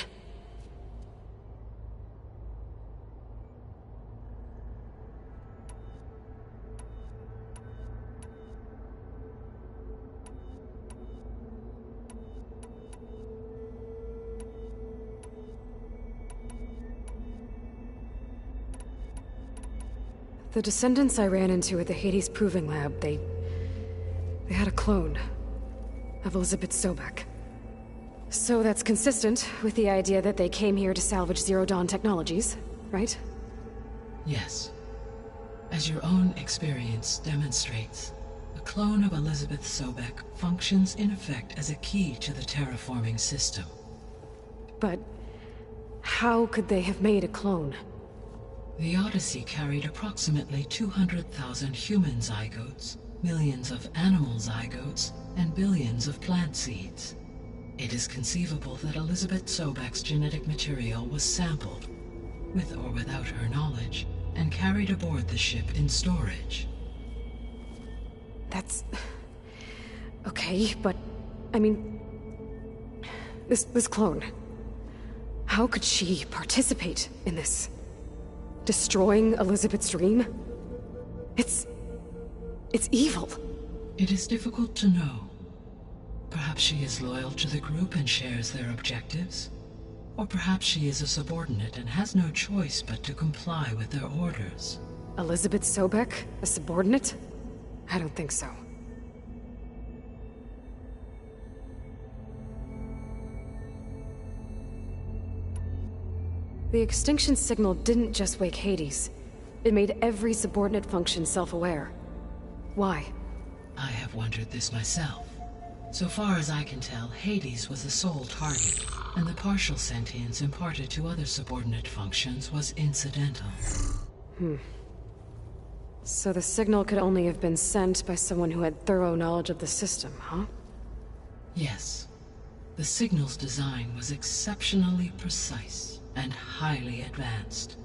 The descendants I ran into at the Hades Proving Lab, they had a clone of Elizabeth Sobek. So that's consistent with the idea that they came here to salvage Zero Dawn technologies, right? Yes. As your own experience demonstrates, a clone of Elizabeth Sobek functions in effect as a key to the terraforming system. But how could they have made a clone? The Odyssey carried approximately 200,000 human zygotes, millions of animal zygotes, and billions of plant seeds. It is conceivable that Elizabeth Sobek's genetic material was sampled, with or without her knowledge, and carried aboard the ship in storage. That's... okay, but... I mean... This clone... How could she participate in this? Destroying Elizabeth's dream? It's evil. It is difficult to know. Perhaps she is loyal to the group and shares their objectives. Or perhaps she is a subordinate and has no choice but to comply with their orders. Elizabeth Sobek? A subordinate? I don't think so. The extinction signal didn't just wake Hades. It made every subordinate function self-aware. Why? I have wondered this myself. So far as I can tell, Hades was the sole target, and the partial sentience imparted to other subordinate functions was incidental. So the signal could only have been sent by someone who had thorough knowledge of the system, huh? Yes. The signal's design was exceptionally precise and highly advanced.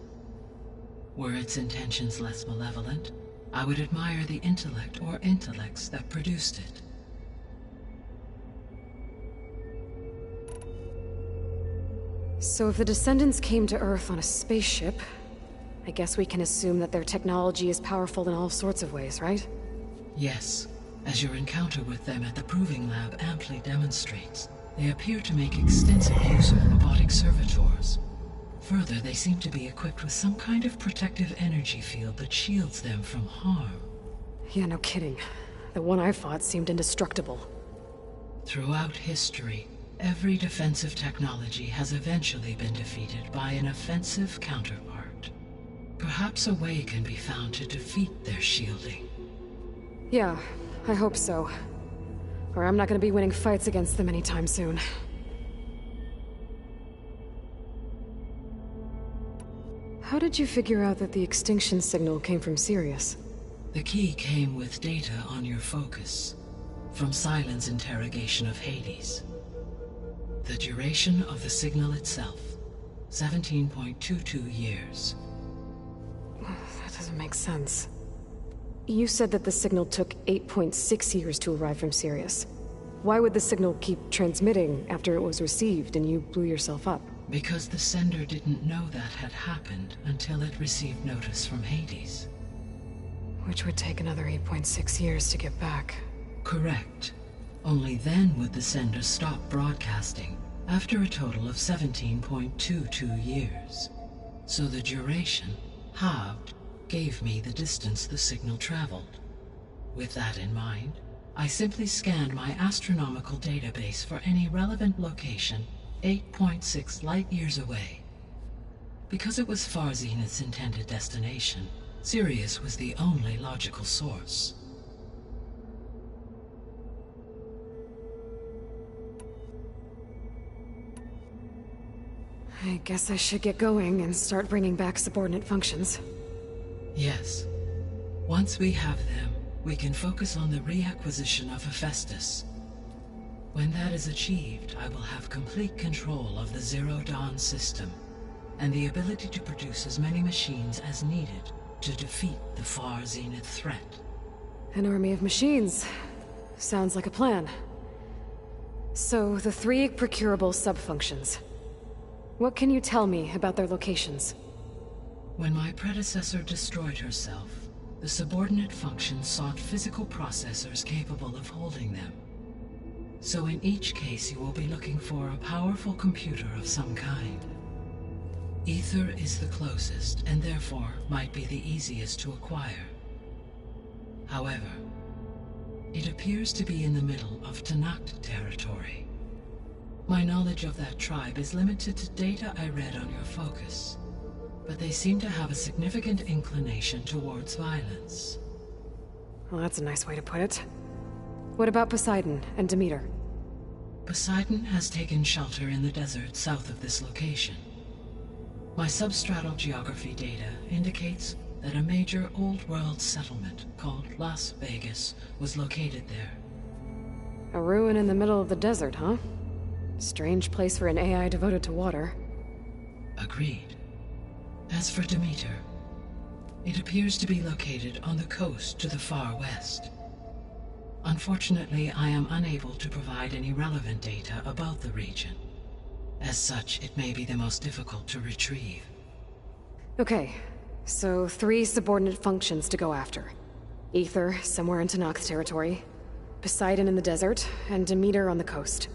Were its intentions less malevolent, I would admire the intellect or intellects that produced it. So if the descendants came to Earth on a spaceship, I guess we can assume that their technology is powerful in all sorts of ways, right? Yes, as your encounter with them at the Proving Lab amply demonstrates, they appear to make extensive use of robotic servitors. Further, they seem to be equipped with some kind of protective energy field that shields them from harm. Yeah, no kidding. The one I fought seemed indestructible. Throughout history, every defensive technology has eventually been defeated by an offensive counterpart. Perhaps a way can be found to defeat their shielding. Yeah, I hope so. Or I'm not gonna be winning fights against them anytime soon. How did you figure out that the extinction signal came from Sirius? The key came with data on your focus, from Silent's interrogation of Hades. The duration of the signal itself, 17.22 years. That doesn't make sense. You said that the signal took 8.6 years to arrive from Sirius. Why would the signal keep transmitting after it was received and you blew yourself up? Because the sender didn't know that had happened until it received notice from Hades. Which would take another 8.6 years to get back. Correct. Only then would the sender stop broadcasting, after a total of 17.22 years. So the duration, halved, gave me the distance the signal traveled. With that in mind, I simply scanned my astronomical database for any relevant location 8.6 light-years away. Because it was Far Zenith's intended destination, Sirius was the only logical source. I guess I should get going and start bringing back subordinate functions. Yes. Once we have them, we can focus on the reacquisition of Hephaestus. When that is achieved, I will have complete control of the Zero Dawn system, and the ability to produce as many machines as needed to defeat the Far Zenith threat. An army of machines. Sounds like a plan. So, the 3 procurable sub-functions. What can you tell me about their locations? When my predecessor destroyed herself, the subordinate functions sought physical processors capable of holding them. So in each case you will be looking for a powerful computer of some kind. Ether is the closest, and therefore might be the easiest to acquire. However, it appears to be in the middle of Tanakh territory. My knowledge of that tribe is limited to data I read on your focus, but they seem to have a significant inclination towards violence. Well, that's a nice way to put it. What about Poseidon and Demeter? Poseidon has taken shelter in the desert south of this location. My substratal geography data indicates that a major old-world settlement called Las Vegas was located there. A ruin in the middle of the desert, huh? Strange place for an AI devoted to water. Agreed. As for Demeter, it appears to be located on the coast to the far west. Unfortunately, I am unable to provide any relevant data about the region. As such, it may be the most difficult to retrieve. Okay, so 3 subordinate functions to go after. Ether, somewhere in Tenakth's territory. Poseidon in the desert, and Demeter on the coast.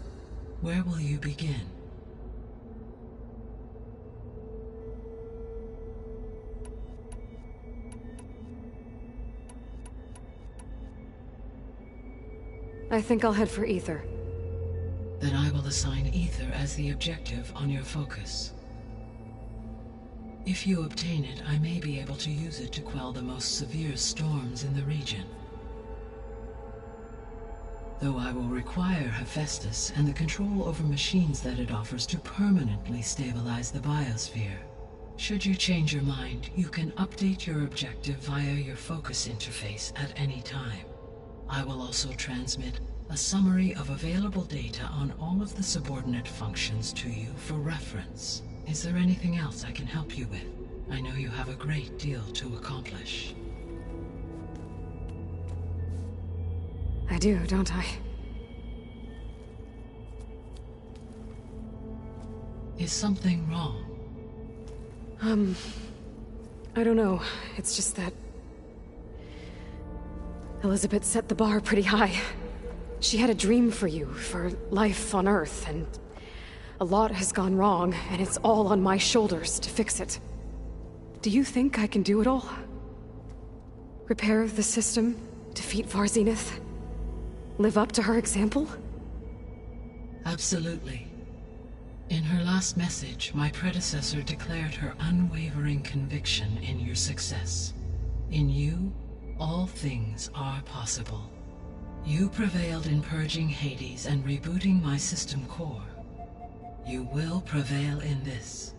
Where will you begin? I think I'll head for Ether. Then I will assign Ether as the objective on your focus. If you obtain it, I may be able to use it to quell the most severe storms in the region. Though I will require Hephaestus and the control over machines that it offers to permanently stabilize the biosphere. Should you change your mind, you can update your objective via your focus interface at any time. I will also transmit a summary of available data on all of the subordinate functions to you for reference. Is there anything else I can help you with? I know you have a great deal to accomplish. I do, don't I? Is something wrong? I don't know. It's just that Elizabeth set the bar pretty high. She had a dream for you, for life on Earth, and a lot has gone wrong, and it's all on my shoulders to fix it. Do you think I can do it all? Repair the system, defeat Varzenith, live up to her example? Absolutely. In her last message, my predecessor declared her unwavering conviction in your success. In you, all things are possible. You prevailed in purging Hades and rebooting my system core. You will prevail in this.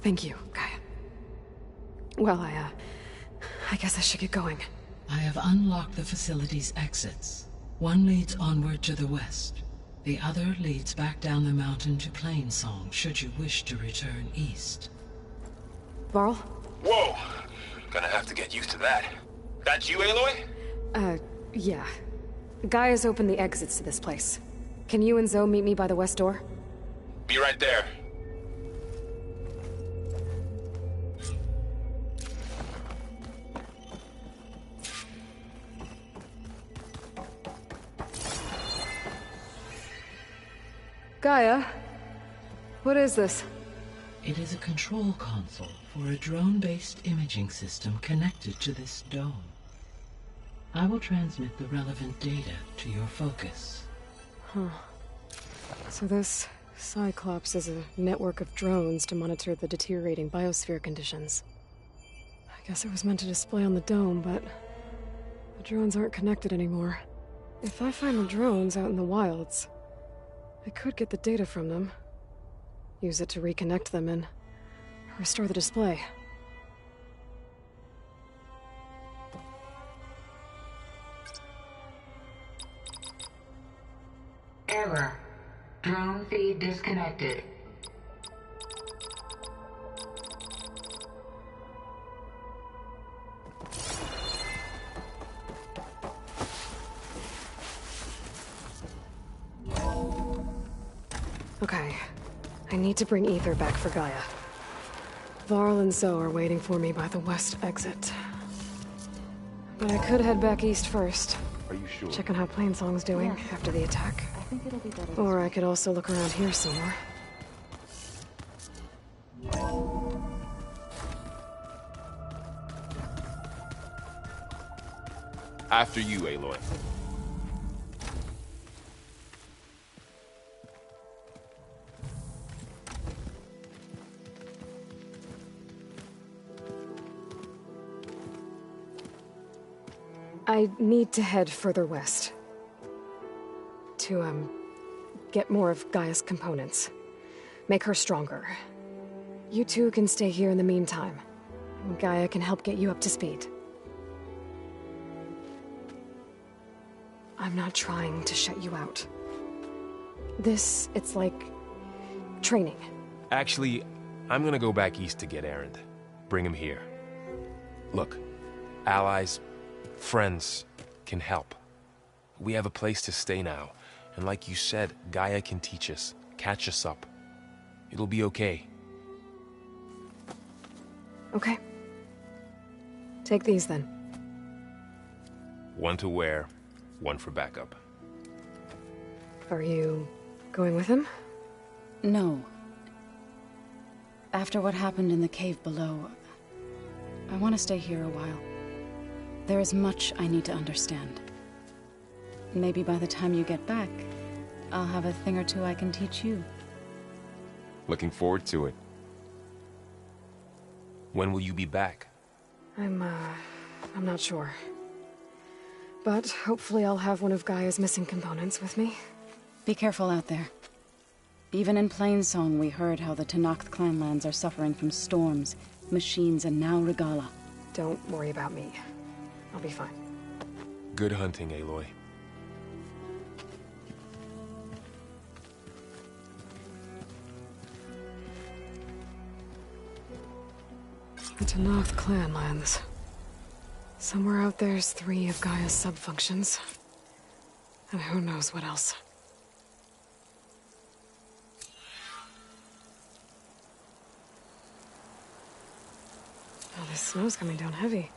Thank you, Gaia. Well, I guess I should get going. I have unlocked the facility's exits. One leads onward to the west. The other leads back down the mountain to Plainsong, should you wish to return east. Varl? Whoa! Gonna have to get used to that. That's you, Aloy? Yeah. Gaia's opened the exits to this place. Can you and Zoe meet me by the west door? Be right there. Gaia? What is this? It is a control console for a drone-based imaging system connected to this dome. I will transmit the relevant data to your focus. Huh. So this Cyclops is a network of drones to monitor the deteriorating biosphere conditions. I guess it was meant to display on the dome, but the drones aren't connected anymore. If I find the drones out in the wilds, I could get the data from them, use it to reconnect them and restore the display. Error. Drone feed disconnected. Okay. I need to bring Ether back for Gaia. Varl and Zoe are waiting for me by the west exit. But I could head back east first. Are you sure? Check on how Plainsong's doing after the attack. I think it'll be better. Or I could also look around here some more. After you, Aloy. I need to head further west. To, get more of Gaia's components. Make her stronger. You two can stay here in the meantime. Gaia can help get you up to speed. I'm not trying to shut you out. It's like... training. Actually, I'm gonna go back east to get Erend. Bring him here. Look, allies, friends can help. We have a place to stay now, and like you said, Gaia can teach us, catch us up. It'll be okay. Okay. Take these then. One to wear, one for backup. Are you going with him? No. After what happened in the cave below, I want to stay here a while. There is much I need to understand. Maybe by the time you get back, I'll have a thing or two I can teach you. Looking forward to it. When will you be back? I'm not sure. But hopefully I'll have one of Gaia's missing components with me. Be careful out there. Even in Plainsong, we heard how the Tenakth clanlands are suffering from storms, machines, and now Regala. Don't worry about me. I'll be fine. Good hunting, Aloy. The Tenakth clanlands. Somewhere out there's 3 of Gaia's sub-functions. And who knows what else. Oh, this snow's coming down heavy.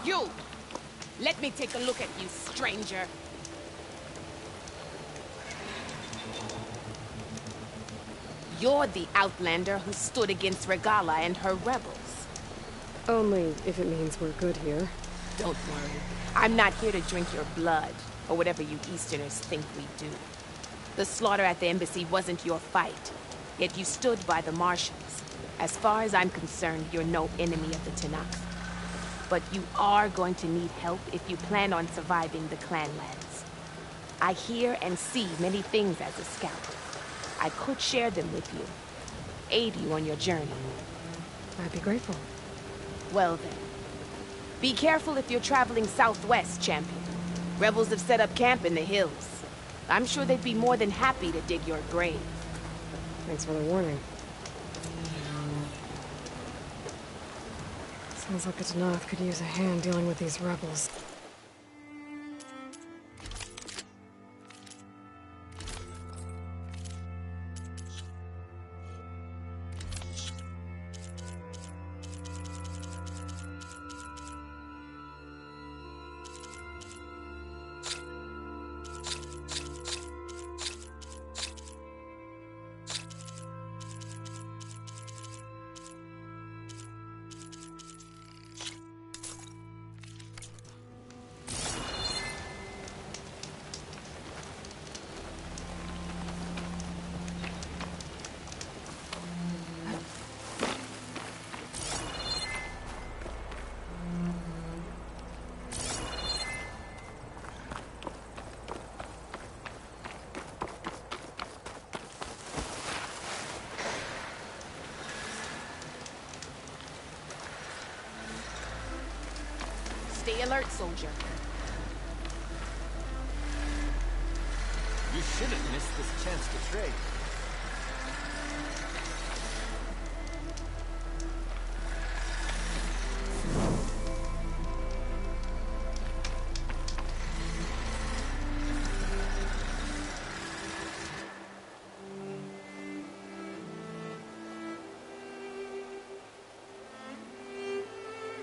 You! Let me take a look at you, stranger. You're the outlander who stood against Regala and her rebels. Only if it means we're good here. Don't worry. I'm not here to drink your blood, or whatever you Easterners think we do. The slaughter at the embassy wasn't your fight, yet you stood by the Marshals. As far as I'm concerned, you're no enemy of the Tanakh. But you are going to need help if you plan on surviving the clanlands. I hear and see many things as a scout. I could share them with you, aid you on your journey. I'd be grateful. Well then. Be careful if you're traveling southwest, champion. Rebels have set up camp in the hills. I'm sure they'd be more than happy to dig your grave. Thanks for the warning. Sounds like the Tanakh could use a hand dealing with these rebels. Stay alert, soldier. You shouldn't miss this chance to trade.